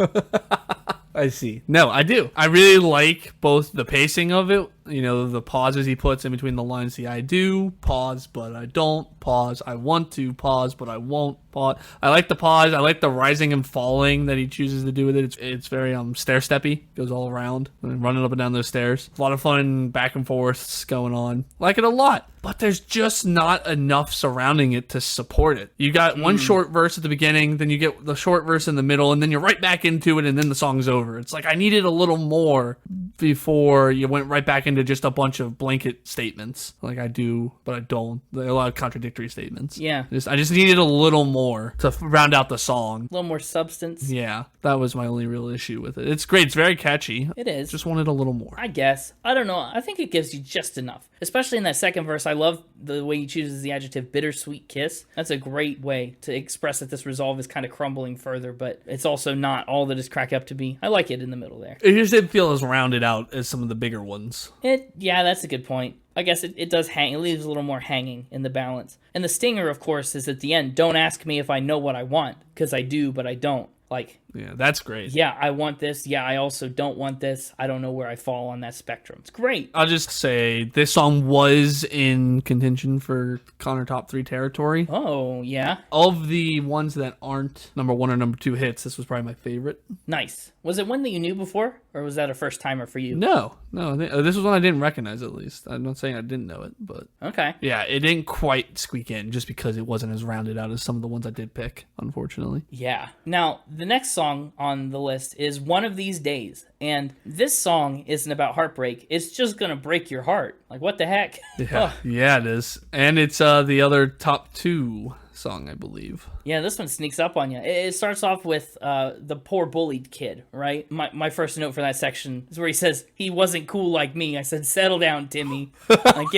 I see. No, I do. I really like both the pacing of it the pauses he puts in between the lines. See, I do, pause, but I don't, pause, I want to, pause, but I won't, pause. I like the pause. I like the rising and falling that he chooses to do with it. It's very stair-steppy. Goes all around and running up and down those stairs. A lot of fun back and forths going on. Like it a lot. But there's just not enough surrounding it to support it. You got one short verse at the beginning, then you get the short verse in the middle, and then you're right back into it, and then the song's over. It's like I needed a little more before you went right back into just a bunch of blanket statements. Like I do, but I don't. There are a lot of contradictory statements. Yeah. I just needed a little more to round out the song. A little more substance. Yeah, that was my only real issue with it. It's great. It's very catchy. It is. Just wanted a little more. I guess. I don't know. I think it gives you just enough. Especially in that second verse. I love the way he chooses the adjective bittersweet kiss. That's a great way to express that this resolve is kind of crumbling further, but it's also not all that it's cracked up to be. I like it in the middle there. It just didn't feel as rounded out as some of the bigger ones. Yeah, that's a good point. I guess it does hang. It leaves a little more hanging in the balance. And the stinger, of course, is at the end. Don't ask me if I know what I want, because I do, but I don't. Like, yeah, that's great. Yeah, I want this. Yeah, I also don't want this. I don't know where I fall on that spectrum. It's great. I'll just say this song was in contention for Connor Top 3 territory. Oh, yeah. Of the ones that aren't number 1 or number 2 hits, this was probably my favorite. Nice. Was it one that you knew before, or was that a first timer for you? No. This was one I didn't recognize, at least. I'm not saying I didn't know it, but... Okay. Yeah, it didn't quite squeak in, just because it wasn't as rounded out as some of the ones I did pick, unfortunately. Yeah. Now, the next song on the list is One of These Days. And this song isn't about heartbreak. It's just going to break your heart. Like, what the heck? Yeah, it is. And it's the other top 2 song, I believe. Yeah, this one sneaks up on you. It starts off with the poor bullied kid, right? My first note for that section is where he says, he wasn't cool like me. I said, settle down, Timmy. Like,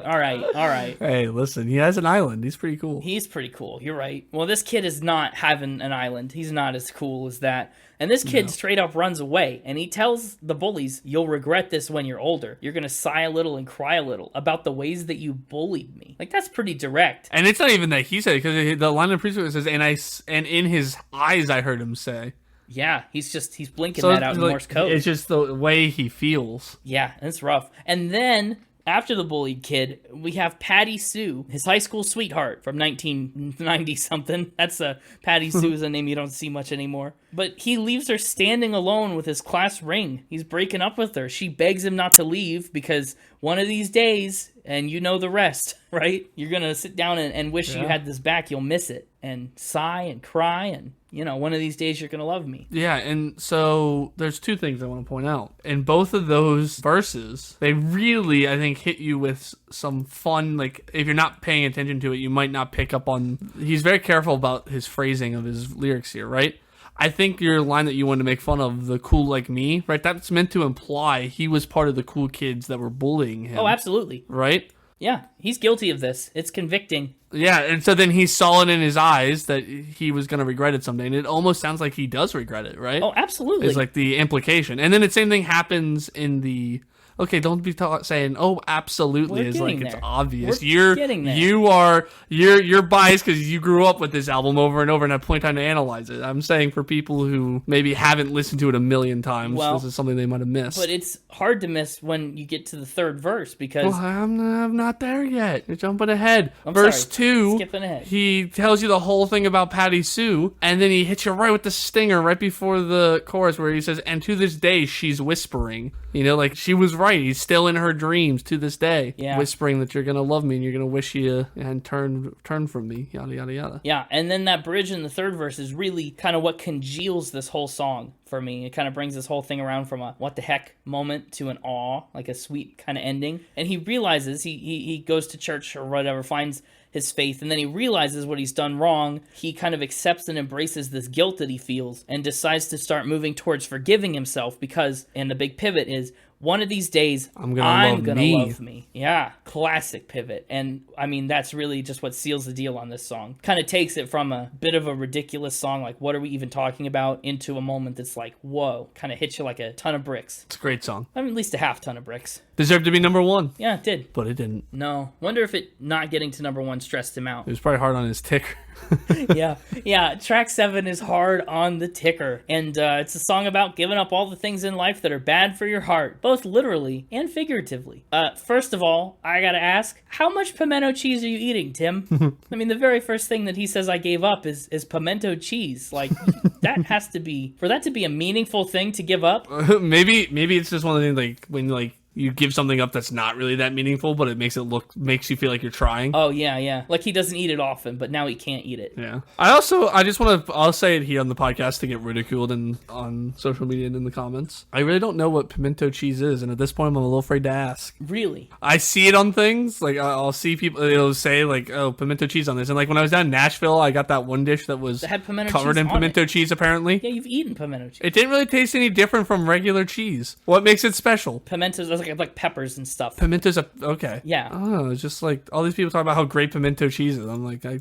all right. Hey, listen, he has an island. He's pretty cool. He's pretty cool. You're right. Well, this kid is not having an island. He's not as cool as that. And this kid straight up runs away, and he tells the bullies, you'll regret this when you're older. You're going to sigh a little and cry a little about the ways that you bullied me. Like, that's pretty direct. And it's not even that he said it, because the line of preschool says, and in his eyes I heard him say. Yeah, he's blinking that out in Morse code. It's just the way he feels. Yeah, it's rough. And then... after the bullied kid, we have Patty Sue, his high school sweetheart from 1990-something. That's Patty Sue is a name you don't see much anymore. But he leaves her standing alone with his class ring. He's breaking up with her. She begs him not to leave because one of these days, and you know the rest, right? You're going to sit down and wish you had this back. You'll miss it. And sigh and cry and... one of these days you're going to love me. Yeah, and so there's 2 things I want to point out. In both of those verses, they really, I think, hit you with some fun, like, if you're not paying attention to it, you might not pick up on... He's very careful about his phrasing of his lyrics here, right? I think your line that you wanted to make fun of, the cool like me, right? That's meant to imply he was part of the cool kids that were bullying him. Oh, absolutely. Right? Yeah, he's guilty of this. It's convicting. Yeah, and so then he saw it in his eyes that he was going to regret it someday, and it almost sounds like he does regret it, right? Oh, absolutely. It's like the implication. And then the same thing happens in the... Okay, don't be saying, "Oh, absolutely," is like it's obvious. You're biased because you grew up with this album over and over, and have plenty of time to analyze it. I'm saying for people who maybe haven't listened to it a million times, this is something they might have missed. But it's hard to miss when you get to the third verse because I'm not there yet. You're jumping ahead. Verse 2, skipping ahead. He tells you the whole thing about Patty Sue, and then he hits you right with the stinger right before the chorus where he says, "And to this day she's whispering." Like she was right. He's still in her dreams to this day, whispering that you're gonna love me and you're gonna wish you and turn from me, yada yada yada. Yeah, and then that bridge in the third verse is really kind of what congeals this whole song for me. It kind of brings this whole thing around from a what the heck moment to an awe, like a sweet kind of ending. And he realizes he goes to church or whatever, finds his faith, and then he realizes what he's done wrong. He kind of accepts and embraces this guilt that he feels and decides to start moving towards forgiving himself because, and the big pivot is, one of these days, I'm gonna love me. Yeah, classic pivot. And I mean, that's really just what seals the deal on this song. Kind of takes it from a bit of a ridiculous song, like what are we even talking about, into a moment that's like, whoa, kind of hits you like a ton of bricks. It's a great song. I mean, at least a half ton of bricks. Deserved to be number 1. Yeah, it did. But it didn't. No. Wonder if it not getting to number 1 stressed him out. It was probably hard on his ticker. Yeah. Track 7 is hard on the ticker, and it's a song about giving up all the things in life that are bad for your heart, both literally and figuratively. First of all, I gotta ask, how much pimento cheese are you eating, Tim? I mean, the very first thing that he says I gave up is pimento cheese. Like, that has to be, for that to be a meaningful thing to give up. Maybe it's just one of the things, like, when, like, you give something up that's not really that meaningful, but it makes you feel like you're trying. Oh, yeah. Like, he doesn't eat it often, but now he can't eat it. Yeah. I'll say it here on the podcast to get ridiculed and on social media and in the comments. I really don't know what pimento cheese is, and at this point, I'm a little afraid to ask. Really? I see it on things. Like, I'll see people, it'll say, like, oh, pimento cheese on this. And, like, when I was down in Nashville, I got that one dish that was had pimento covered cheese in pimento cheese, apparently. Yeah, you've eaten pimento cheese. It didn't really taste any different from regular cheese. What makes it special? Pimentos, like peppers and stuff. Pimento's okay. Yeah. Oh, it's just like all these people talk about how great pimento cheese is. I'm like, I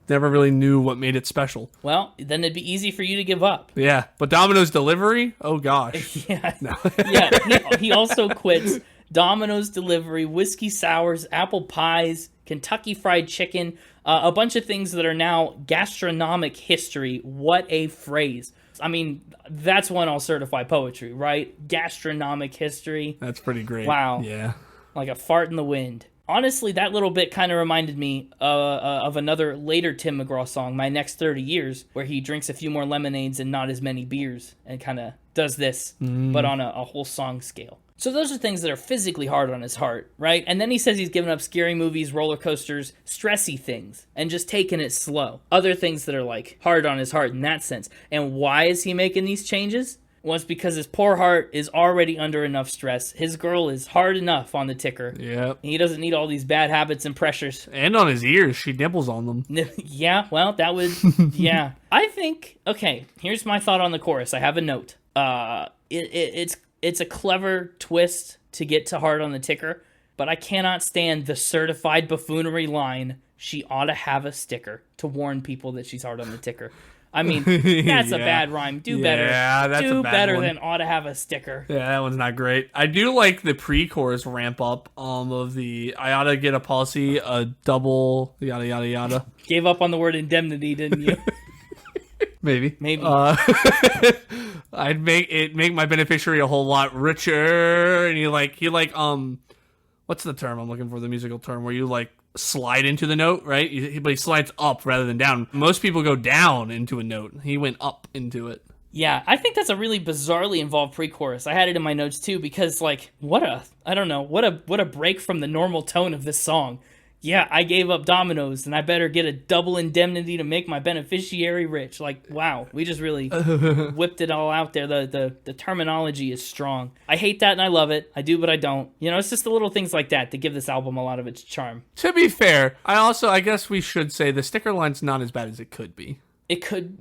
never really knew what made it special. Well, then it'd be easy for you to give up. Yeah, but Domino's delivery? Oh gosh. Yeah. No. Yeah. He also quits Domino's delivery, whiskey sours, apple pies, Kentucky Fried Chicken, a bunch of things that are now gastronomic history. What a phrase. I mean, that's one I'll certify poetry, right? Gastronomic history. That's pretty great. Wow. Yeah. Like a fart in the wind. Honestly, that little bit kind of reminded me of another later Tim McGraw song, My Next 30 Years, where he drinks a few more lemonades and not as many beers and kind of does this, but on a whole song scale. So those are things that are physically hard on his heart, right? And then he says he's given up scary movies, roller coasters, stressy things, and just taking it slow. Other things that are like hard on his heart in that sense. And why is he making these changes? Well, it's because his poor heart is already under enough stress. His girl is hard enough on the ticker. Yep. He doesn't need all these bad habits and pressures. And on his ears, she nibbles on them. Yeah, well, that would, yeah. I think, okay, here's my thought on the chorus. I have a note. It's a clever twist to get to hard on the ticker, but I cannot stand the certified buffoonery line, she ought to have a sticker, to warn people that she's hard on the ticker. I mean, that's a bad rhyme. Do better. Yeah, that's Do a bad better one. than ought to have a sticker. Yeah, that one's not great. I do like the pre-chorus ramp up of the I oughta get a policy, a double, yada, yada, yada. Gave up on the word indemnity, didn't you? Maybe. I'd make my beneficiary a whole lot richer. And he what's the term I'm looking for, the musical term, where you like slide into the note, right? But he slides up rather than down. Most people go down into a note. He went up into it. Yeah, I think that's a really bizarrely involved pre-chorus. I had it in my notes too because, like, what a break from the normal tone of this song. Yeah, I gave up Domino's, and I better get a double indemnity to make my beneficiary rich. Like, wow, we just really whipped it all out there. The terminology is strong. I hate that and I love it. I do, but I don't. You know, it's just the little things like that give this album a lot of its charm. To be fair, I guess we should say the sticker line's not as bad as it could be.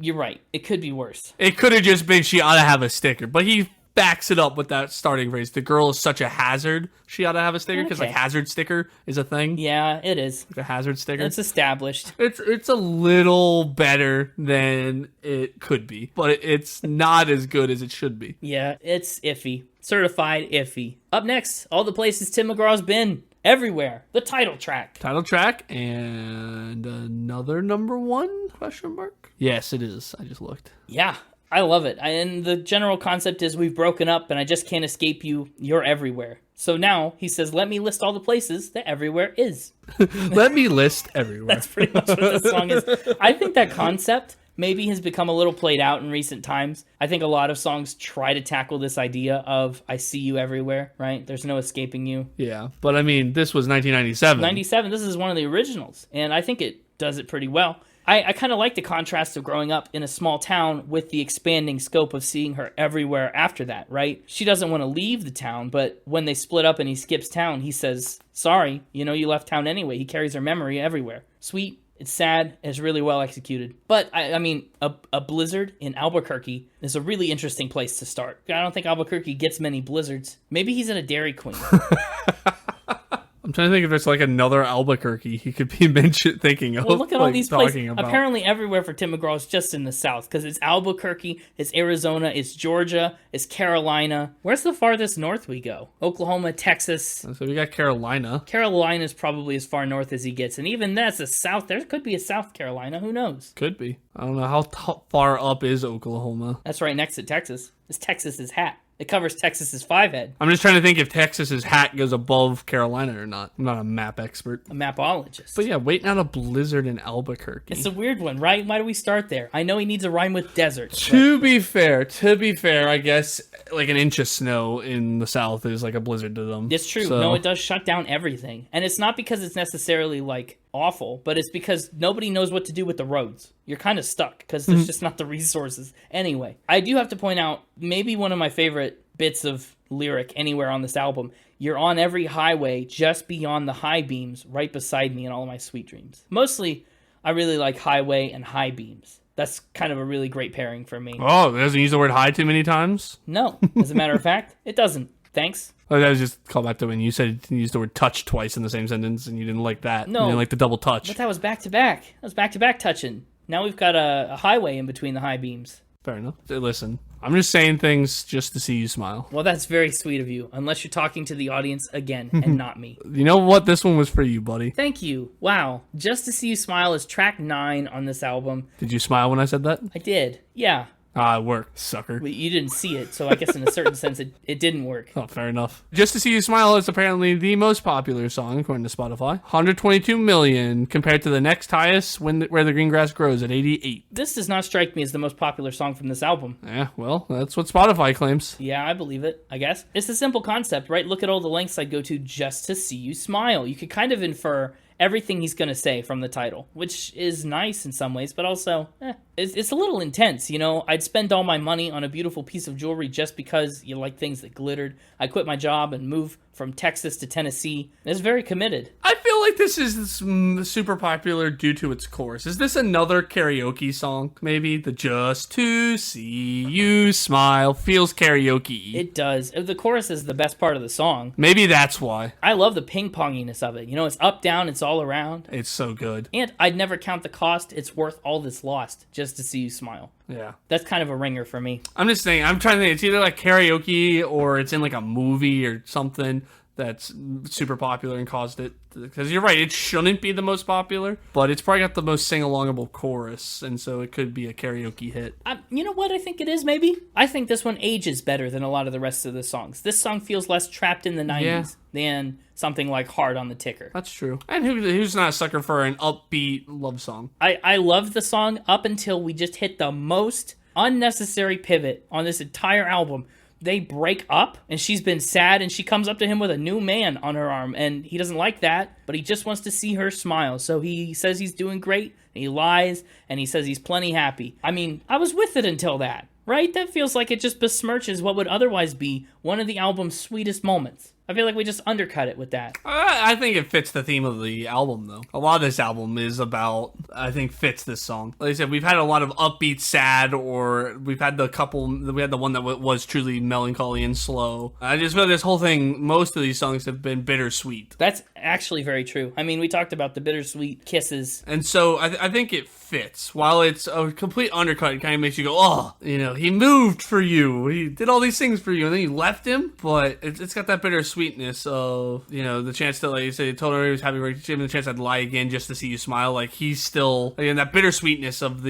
You're right. It could be worse. It could have just been she ought to have a sticker, but he backs it up with that starting phrase. The girl is such a hazard. She ought to have a sticker because like hazard sticker is a thing. Yeah, it is. Like a hazard sticker. It's established. It's a little better than it could be, but it's not as good as it should be. Yeah, it's iffy. Certified iffy. Up next, all the places Tim McGraw's been. Everywhere. The title track. Title track and another number one question mark? Yes, it is. I just looked. Yeah. I love it. And the general concept is we've broken up and I just can't escape you. You're everywhere. So now he says, let me list all the places that everywhere is. Let me list everywhere. That's pretty much what this song is. I think that concept maybe has become a little played out in recent times. I think a lot of songs try to tackle this idea of I see you everywhere, right? There's no escaping you. Yeah, but I mean, this was 1997. 97, this is one of the originals. And I think it does it pretty well. I kind of like the contrast of growing up in a small town with the expanding scope of seeing her everywhere after that, right? She doesn't want to leave the town, but when they split up and he skips town, he says, sorry, you left town anyway. He carries her memory everywhere. Sweet, it's sad, it's really well executed. But, I mean, a blizzard in Albuquerque is a really interesting place to start. I don't think Albuquerque gets many blizzards. Maybe he's in a Dairy Queen. I'm trying to think if there's like another Albuquerque he could be thinking of. Well, look at all like, these places. talking about. Apparently, everywhere for Tim McGraw is just in the South, because it's Albuquerque, it's Arizona, it's Georgia, it's Carolina. Where's the farthest north we go? Oklahoma, Texas. So we got Carolina. Carolina is probably as far north as he gets, and even that's a South. There could be a South Carolina. Who knows? Could be. I don't know how far up is Oklahoma. That's right next to Texas. It's Texas's hat. It covers Texas's fivehead. I'm just trying to think if Texas's hat goes above Carolina or not. I'm not a map expert. A mapologist. But yeah, waiting out a blizzard in Albuquerque. It's a weird one, right? Why do we start there? I know he needs a rhyme with desert. To be fair, I guess like an inch of snow in the South is like a blizzard to them. It's true. So, No, it does shut down everything. And it's not because it's necessarily like awful, but it's because nobody knows what to do with the roads. You're kind of stuck because there's just not the resources. Anyway, I do have to point out maybe one of my favorite bits of lyric anywhere on this album. You're on every highway just beyond the high beams, right beside me in all of my sweet dreams. Mostly, I really like highway and high beams. That's kind of a really great pairing for me. Oh, it doesn't use the word high too many times? No, as a matter of fact, it doesn't. Thanks. Oh, that was just call back to when you said you used the word touch twice in the same sentence and you didn't like that. No. You didn't like the double touch. But that was back to back. That was back to back touching. Now we've got a highway in between the high beams. Fair enough. Listen, I'm just saying things just to see you smile. Well, that's very sweet of you, unless you're talking to the audience again and not me. You know what? This one was for you, buddy. Thank you. Wow. Just to See You Smile is track 9 on this album. Did you smile when I said that? I did. Yeah. Ah, it worked, sucker. But you didn't see it, so I guess in a certain sense it didn't work. Oh, fair enough. Just to See You Smile is apparently the most popular song, according to Spotify. 122 million, compared to the next highest, Where the Green Grass Grows, at 88. This does not strike me as the most popular song from this album. Yeah, well, that's what Spotify claims. Yeah, I believe it, I guess. It's a simple concept, right? Look at all the lengths I'd go to just to see you smile. You could kind of infer everything he's going to say from the title, which is nice in some ways, but also, it's a little intense, you know? I'd spend all my money on a beautiful piece of jewelry just because you like things that glittered. I quit my job and moved from Texas to Tennessee. It's very committed. I feel like this is super popular due to its chorus. Is this another karaoke song? Maybe the Just to See You Smile feels karaoke. It does. The chorus is the best part of the song. Maybe that's why. I love the ping-ponginess of it. You know, it's up, down, it's all around. It's so good. And I'd never count the cost. It's worth all that's lost just to see you smile. Yeah. That's kind of a ringer for me. I'm just saying, I'm trying to think, it's either like karaoke or it's in like a movie or something that's super popular and caused it. Because you're right, it shouldn't be the most popular, but it's probably got the most sing-alongable chorus, and so it could be a karaoke hit. You know what I think it is, maybe? I think this one ages better than a lot of the rest of the songs. This song feels less trapped in the 90s than something like Hard on the Ticker. That's true. And who's not a sucker for an upbeat love song? I loved the song up until we just hit the most unnecessary pivot on this entire album. They break up, and she's been sad, and she comes up to him with a new man on her arm, and he doesn't like that, but he just wants to see her smile. So he says he's doing great, and he lies, and he says he's plenty happy. I mean, I was with it until that, right? That feels like it just besmirches what would otherwise be one of the album's sweetest moments. I feel like we just undercut it with that. I think it fits the theme of the album, though. A lot of this album is about, I think, fits this song. Like I said, we've had a lot of upbeat, sad, or we had the one that was truly melancholy and slow. I just feel like this whole thing, most of these songs have been bittersweet. That's actually very true. I mean, we talked about the bittersweet kisses. And so I think it fits. While it's a complete undercut, it kind of makes you go, oh, he moved for you. He did all these things for you, and then you left him. But it's got that bittersweetness of, the chance to, like you say, told her he was having a relationship, and the chance I'd lie again just to see you smile. Like, he's still, again, that bittersweetness of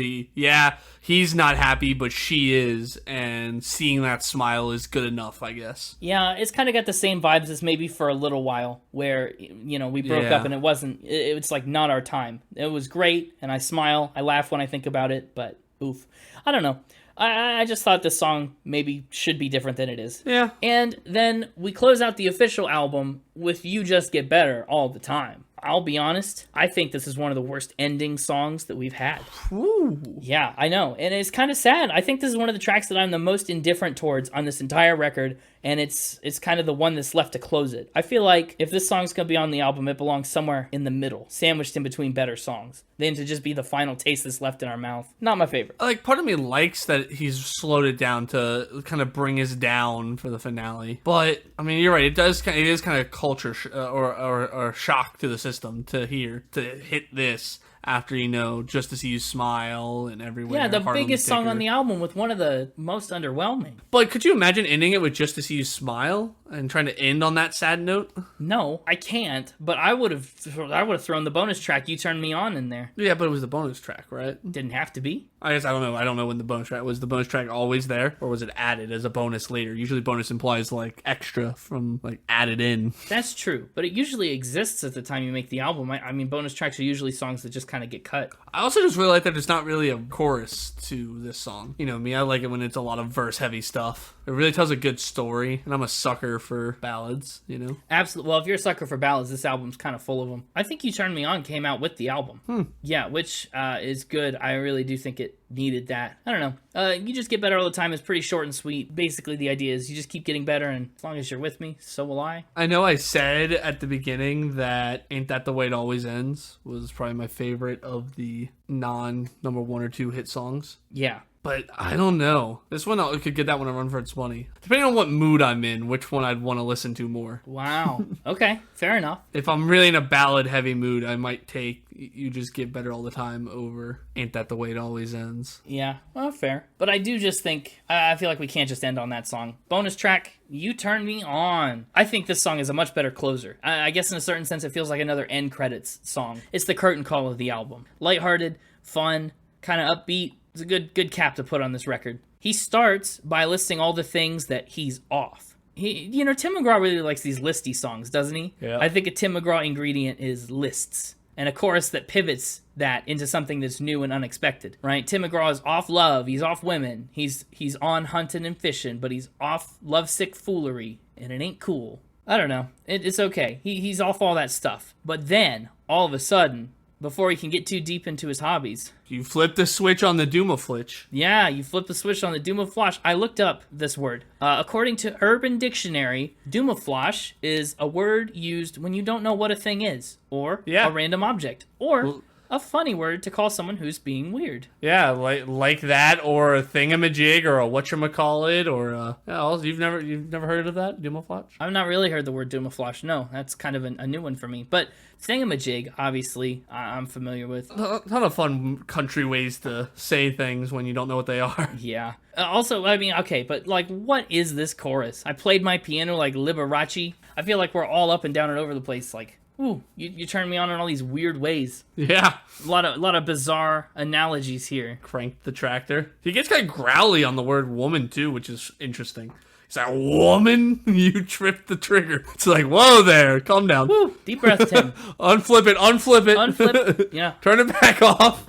he's not happy, but she is, and seeing that smile is good enough, I guess. Yeah, it's kind of got the same vibes as maybe For a Little While, where, we broke up and it's like not our time. It was great, and I smile, I laugh when I think about it, but oof. I don't know. I just thought this song maybe should be different than it is. Yeah. And then we close out the official album with You Just Get Better All the Time. I'll be honest, I think this is one of the worst ending songs that we've had. Ooh. Yeah, I know. And it's kind of sad. I think this is one of the tracks that I'm the most indifferent towards on this entire record, and it's kind of the one that's left to close it. I feel like if this song's gonna be on the album, it belongs somewhere in the middle, sandwiched in between better songs, than to just be the final taste that's left in our mouth. Not my favorite. Like, part of me likes that he's slowed it down to kind of bring us down for the finale. But, I mean, you're right. It is kind of culture or shock to the system to hit this after, Just to See You Smile and Everywhere. Yeah, the Heart on biggest song Ticker. on the album with one of the most underwhelming. But could you imagine ending it with Just to See You Smile and trying to end on that sad note? No, I can't, but I would have thrown the bonus track, You Turn Me On, in there. Yeah, but it was the bonus track, right? Didn't have to be. I guess I don't know. I don't know when the bonus track was. The bonus track always there, or was it added as a bonus later? Usually, bonus implies like extra from like added in. That's true, but it usually exists at the time you make the album. I mean, bonus tracks are usually songs that just kind of get cut. I also just really like that there's not really a chorus to this song. Me, I like it when it's a lot of verse-heavy stuff. It really tells a good story, and I'm a sucker for ballads. Absolutely. Well, if you're a sucker for ballads, this album's kind of full of them. I think You Turn Me On came out with the album. Yeah, which is good. I really do think it needed that. I don't know. You just get better all the time. It's pretty short and sweet. Basically, the idea is you just keep getting better, and as long as you're with me, so will I. I know I said at the beginning that Ain't That the Way It Always Ends was probably my favorite of the non-number 1 or 2 hit songs. Yeah. But I don't know. This one, I could get that one a run for its money. Depending on what mood I'm in, which one I'd want to listen to more. Wow. Okay, fair enough. If I'm really in a ballad-heavy mood, I might take You Just Get Better All the Time over Ain't That the Way It Always Ends. Yeah, well, fair. But I do just think, I feel like we can't just end on that song. Bonus track, You Turn Me On. I think this song is a much better closer. I guess in a certain sense, it feels like another end credits song. It's the curtain call of the album. Lighthearted, fun, kind of upbeat. It's a good cap to put on this record. He starts by listing all the things that he's off. Tim McGraw really likes these listy songs, doesn't he? Yeah. I think a Tim McGraw ingredient is lists. And a chorus that pivots that into something that's new and unexpected, right? Tim McGraw is off love, he's off women, he's on hunting and fishing, but he's off lovesick foolery, and it ain't cool. I don't know. It's okay. He's off all that stuff. But then, all of a sudden, before he can get too deep into his hobbies, You flip the switch on the Doomaflitch. yeah, you flip the switch on the Doomaflosh. I looked up this word. According to Urban Dictionary, Doomaflosh is a word used when you don't know what a thing is, or Yeah. a random object, or a funny word to call someone who's being weird. Yeah, like that, or a thingamajig, or a whatchamacallit, or you've never heard of that, Doomaflosh? I've not really heard the word Doomaflosh. No, that's kind of a new one for me. But thingamajig, obviously, I'm familiar with. A ton of fun country ways to say things when you don't know what they are. Yeah. Also, I mean, okay, but like, what is this chorus? I played my piano like Liberace. I feel like we're all up and down and over the place. Like, ooh, you turn me on in all these weird ways. Yeah. A lot of bizarre analogies here. Crank the tractor. He gets kind of growly on the word woman, too, which is interesting. He's like, woman, you tripped the trigger. It's like, whoa there, calm down. Woo, deep breath, Tim. Unflip it. Unflip, yeah. Turn it back off.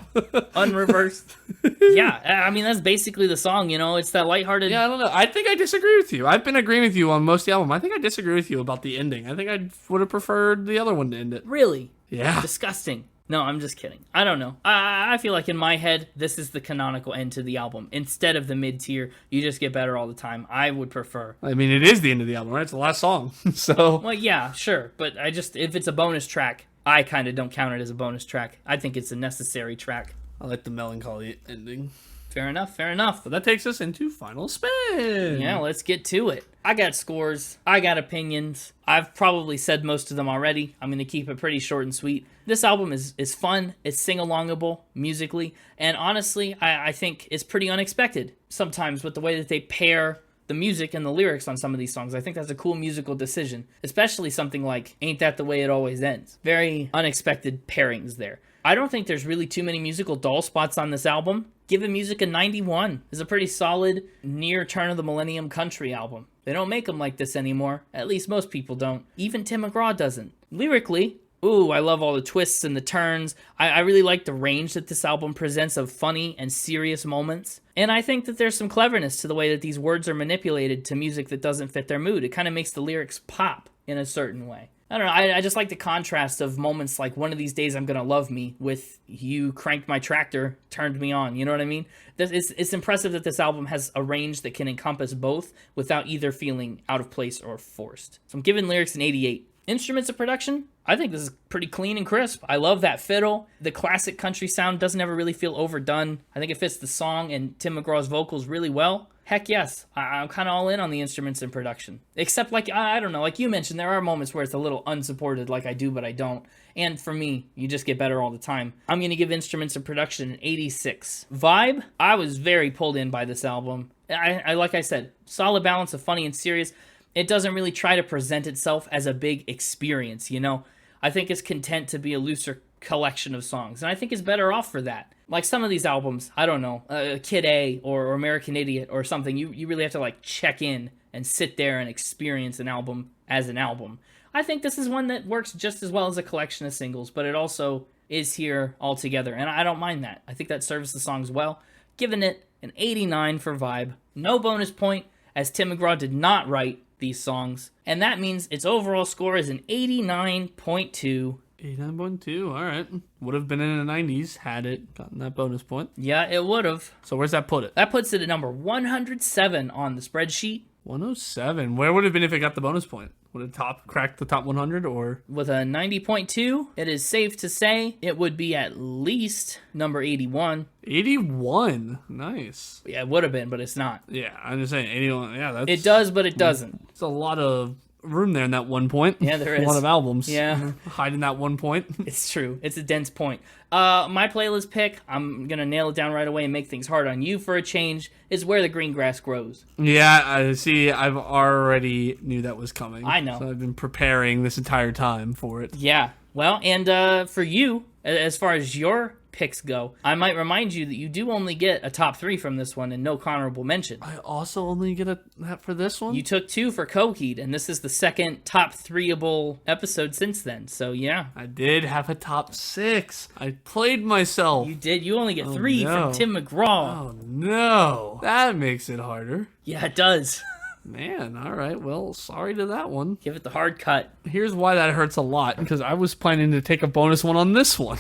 Unreversed. Yeah, I mean, that's basically the song, It's that lighthearted. Yeah, I don't know. I think I disagree with you. I've been agreeing with you on most of the album. I think I disagree with you about the ending. I think I would have preferred the other one to end it. Really? Yeah. Disgusting. No, I'm just kidding. I don't know. I feel like in my head, this is the canonical end to the album. Instead of the mid-tier, You Just Get Better All the Time. I would prefer. I mean, it is the end of the album, right? It's the last song. So. Well, yeah, sure. But if it's a bonus track, I kind of don't count it as a bonus track. I think it's a necessary track. I like the melancholy ending. Fair enough. But that takes us into Final Spin. Yeah, let's get to it. I got scores. I got opinions. I've probably said most of them already. I'm going to keep it pretty short and sweet. This album is fun. It's sing-alongable musically. And honestly, I think it's pretty unexpected sometimes with the way that they pair the music and the lyrics on some of these songs. I think that's a cool musical decision, especially something like Ain't That the Way It Always Ends. Very unexpected pairings there. I don't think there's really too many musical dull spots on this album. Giving Music a 91 is a pretty solid, near turn-of-the-millennium country album. They don't make them like this anymore. At least most people don't. Even Tim McGraw doesn't. Lyrically, ooh, I love all the twists and the turns. I really like the range that this album presents of funny and serious moments. And I think that there's some cleverness to the way that these words are manipulated to music that doesn't fit their mood. It kind of makes the lyrics pop in a certain way. I don't know. I just like the contrast of moments like One of These Days I'm Gonna Love Me with You Cranked My Tractor, Turned Me On. You know what I mean? It's impressive that this album has a range that can encompass both without either feeling out of place or forced. So I'm giving lyrics an 88. Instruments and production, I think this is pretty clean and crisp. I love that fiddle. The classic country sound doesn't ever really feel overdone. I think it fits the song and Tim McGraw's vocals really well. Heck yes, I'm kind of all in on the instruments and production. Except, like, I don't know, like you mentioned, there are moments where it's a little unsupported, like I do but I don't. And for me, you just get better all the time. I'm going to give instruments and production an 86. Vibe, I was very pulled in by this album. I like I said, solid balance of funny and serious. It doesn't really try to present itself as a big experience, you know? I think it's content to be a looser collection of songs, and I think it's better off for that. Like some of these albums, I don't know, Kid A or American Idiot or something, you really have to like check in and sit there and experience an album as an album. I think this is one that works just as well as a collection of singles, but it also is here all together, and I don't mind that. I think that serves the songs well. Giving it an 89 for Vibe. No bonus point, as Tim McGraw did not write these songs, and that means its overall score is an 89.2. 89.2, all right. Would have been in the 90s had it gotten that bonus point. Yeah, it would have. So where's that put it? That puts it at number 107 on the spreadsheet. 107. Where would it have been if it got the bonus point? Would it crack the top 100 or? With a 90.2, it is safe to say it would be at least number 81. 81. Nice. Yeah, it would have been, but it's not. Yeah, I'm just saying 81. Yeah, that's. It does, but it doesn't. It's a lot of room there in that one point. Yeah, there is. A lot of albums. Yeah. Hiding that one point. It's true. It's a dense point. My playlist pick, I'm going to nail it down right away and make things hard on you for a change, is Where the Green Grass Grows. Yeah, I see. I've already knew that was coming. I know. So I've been preparing this entire time for it. Yeah. Well, and for you, as far as your picks go, I might remind you that you do only get a top 3 from this one and no honorable mention. I also only get that for this one? You took 2 for Coheed, and this is the second top 3-able episode since then, so yeah. I did have a top 6. I played myself. You did. You only get 3 from Tim McGraw. Oh, no. That makes it harder. Yeah, it does. Man, all right. Well, sorry to that one. Give it the hard cut. Here's why that hurts a lot, because I was planning to take a bonus one on this one.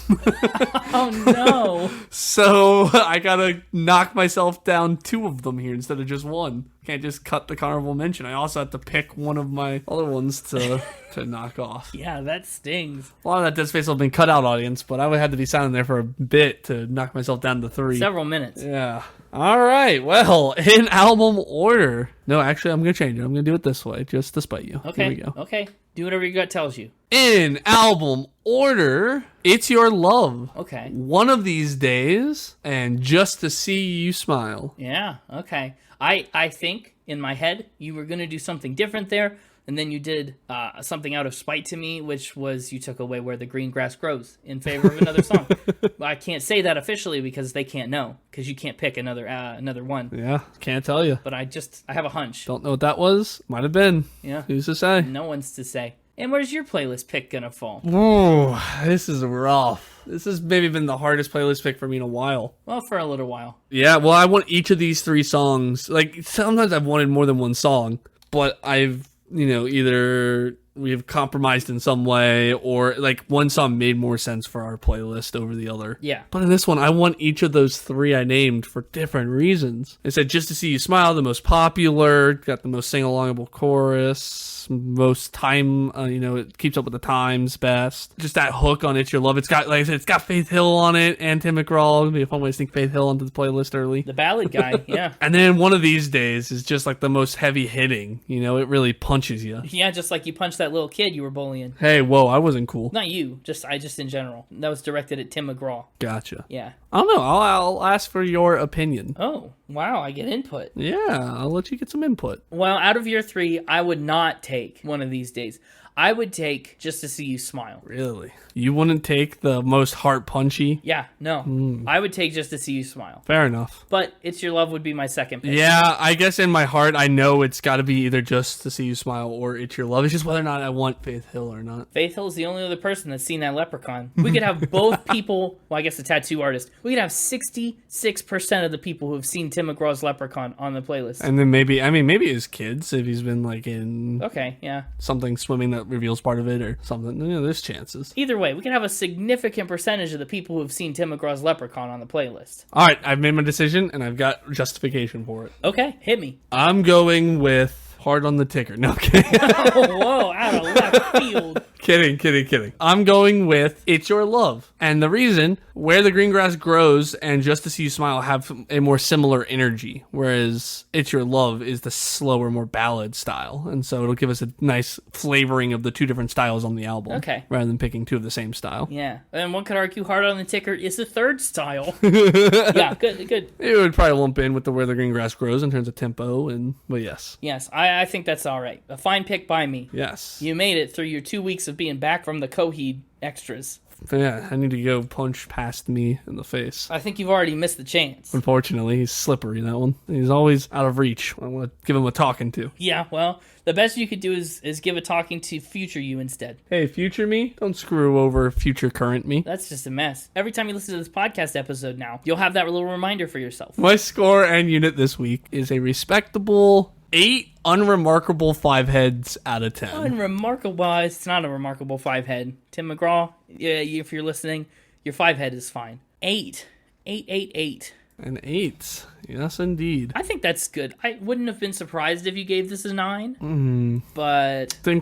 Oh, no. So I gotta knock myself down 2 of them here instead of just 1. Can't just cut the honorable mention. I also have to pick one of my other ones to knock off. Yeah, that stings. A lot of that Dead Space will have been cut out, audience, but I would have to be silent there for a bit to knock myself down to 3. Several minutes. Yeah. All right. Well, in album order. No, actually, I'm going to change it. I'm going to do it this way, just to spite you. Okay. Here we go. Okay. Do whatever your gut tells you. In album order, It's Your Love. Okay. One of These Days, and Just to See You Smile. Yeah. Okay. I think in my head you were going to do something different there, and then you did something out of spite to me, which was you took away Where the Green Grass Grows in favor of another song. I can't say that officially because they can't know, because you can't pick another one. Yeah, can't tell you. But I have a hunch. Don't know what that was. Might have been. Yeah. Who's to say? No one's to say. And where's your playlist pick gonna fall? Ooh, this is rough. This has maybe been the hardest playlist pick for me in a while. Well, for a little while. Yeah, well, I want each of these 3 songs. Like, sometimes I've wanted more than one song, but I've, either we've compromised in some way, or like one song made more sense for our playlist over the other. Yeah. But in this one, I want each of those 3 I named for different reasons. I said Just to See You Smile, the most popular, got the most sing-alongable chorus, most time, it keeps up with the times best. Just that hook on It's Your Love. It's got, like I said, it's got Faith Hill on it and Tim McGraw. It'd be a fun way to sneak Faith Hill onto the playlist early. The ballad guy, yeah. And then One of These Days is just like the most heavy hitting. It really punches you. Yeah, just like you punched that little kid you were bullying. Hey, whoa, I wasn't cool. Not you, just in general. That was directed at Tim McGraw. Gotcha. Yeah. I don't know. I'll ask for your opinion. Oh, wow, I get input. Yeah, I'll let you get some input. Well, out of your 3, I would not take One of These Days. I would take Just to See You Smile. Really? You wouldn't take the most heart punchy? Yeah, no. I would take Just to See You Smile. Fair enough. But It's Your Love would be my second pick. Yeah, I guess in my heart, I know it's got to be either Just to See You Smile or It's Your Love. It's just whether or not I want Faith Hill or not. Faith Hill is the only other person that's seen that Leprechaun. We could have both people, well, I guess the tattoo artist, we could have 66% of the people who have seen Tim McGraw's Leprechaun on the playlist. And then maybe his kids, if he's been like in Okay, yeah. something swimming that reveals part of it or something. There's chances. Either way, we can have a significant percentage of the people who have seen Tim McGraw's Leprechaun on the playlist. All right, I've made my decision, and I've got justification for it. Okay, hit me. I'm going with Hard on the Ticker. No, kidding. Whoa, out of left field. Kidding. I'm going with It's Your Love. And the reason, Where the Green Grass Grows and Just to See You Smile have a more similar energy, whereas It's Your Love is the slower, more ballad style. And so it'll give us a nice flavoring of the two different styles on the album. Okay. Rather than picking two of the same style. Yeah, and one could argue Hard on the Ticker is the third style. Yeah, good. It would probably lump in with the Where the Green Grass Grows in terms of tempo, but yes. Yes, I think that's all right. A fine pick by me. Yes. You made it through your 2 weeks of being back from the Coheed extras. Yeah, I need to go punch past me in the face. I think you've already missed the chance. Unfortunately, he's slippery, that one. He's always out of reach. I want to give him a talking to. Yeah, well, the best you could do is give a talking to future you instead. Hey, future me, don't screw over future current me. That's just a mess. Every time you listen to this podcast episode now, you'll have that little reminder for yourself. My score and unit this week is a respectable 8 unremarkable 5 heads out of 10. Unremarkable. Well, it's not a remarkable 5 head. Tim McGraw, yeah, if you're listening, your 5 head is fine. 8. 8. An 8. Yes, indeed. I think that's good. I wouldn't have been surprised if you gave this a 9. But it didn't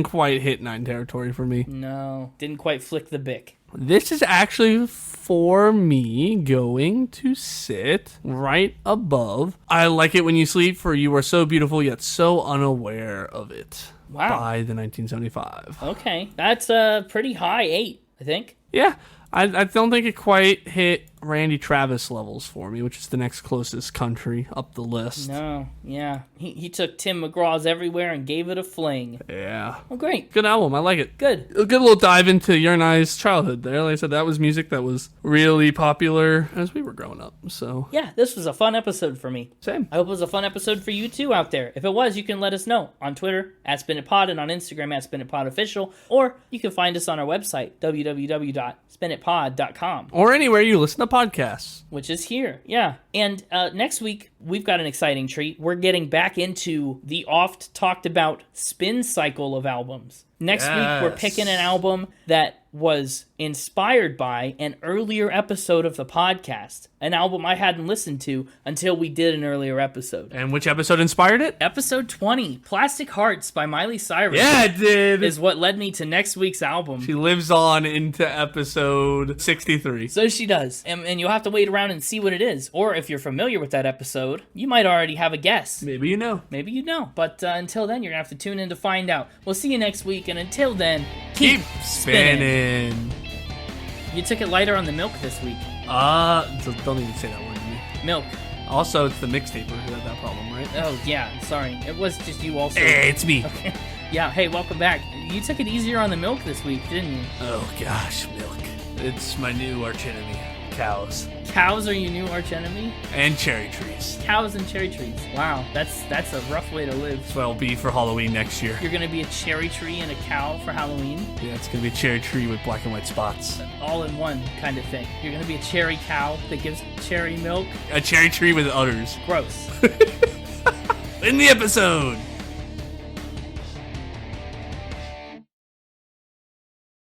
quite hit 9 territory for me. No, didn't quite flick the bick. This is actually for me going to sit right above I Like It When You Sleep for You Are So Beautiful Yet So Unaware of It. Wow. By the 1975. Okay, that's a pretty high 8, I think. Yeah, I don't think it quite hit Randy Travis levels for me, which is the next closest country up the list. No, yeah. He took Tim McGraw's Everywhere and gave it a fling. Yeah. Oh, great. Good album. I like it. Good. A good little dive into your and I's childhood there. Like I said, that was music that was really popular as we were growing up. So Yeah, this was a fun episode for me. Same. I hope it was a fun episode for you too out there. If it was, you can let us know on Twitter @SpinItPod and on Instagram @SpinItPodOfficial, or you can find us on our website www.spinitpod.com. Or anywhere you listen to podcasts. Which is here, yeah. And next week, we've got an exciting treat. We're getting back into the oft talked about spin cycle of albums. Next week, we're picking an album that was inspired by an earlier episode of the podcast. An album I hadn't listened to until we did an earlier episode. And which episode inspired it? Episode 20, Plastic Hearts by Miley Cyrus. Yeah, it did. Is what led me to next week's album. She lives on into episode 63. So she does. And you'll have to wait around and see what it is. Or if you're familiar with that episode, you might already have a guess. Maybe you know. Maybe you know. But until then, you're going to have to tune in to find out. We'll see you next week. And until then, keep spinning. You took it lighter on the milk this week. So don't even say that word to me. Milk. Also, it's the mixtaper who had that problem, right? Oh, yeah. Sorry. It was just you also. Hey, it's me. Yeah, hey, welcome back. You took it easier on the milk this week, didn't you? Oh, gosh, milk. It's my new archenemy. Cows. Cows are your new archenemy? And cherry trees. Cows and cherry trees. Wow, that's a rough way to live. That's what I'll be for Halloween next year. You're going to be a cherry tree and a cow for Halloween? Yeah, it's going to be a cherry tree with black and white spots. All in one kind of thing. You're going to be a cherry cow that gives cherry milk? A cherry tree with udders. Gross. In the episode.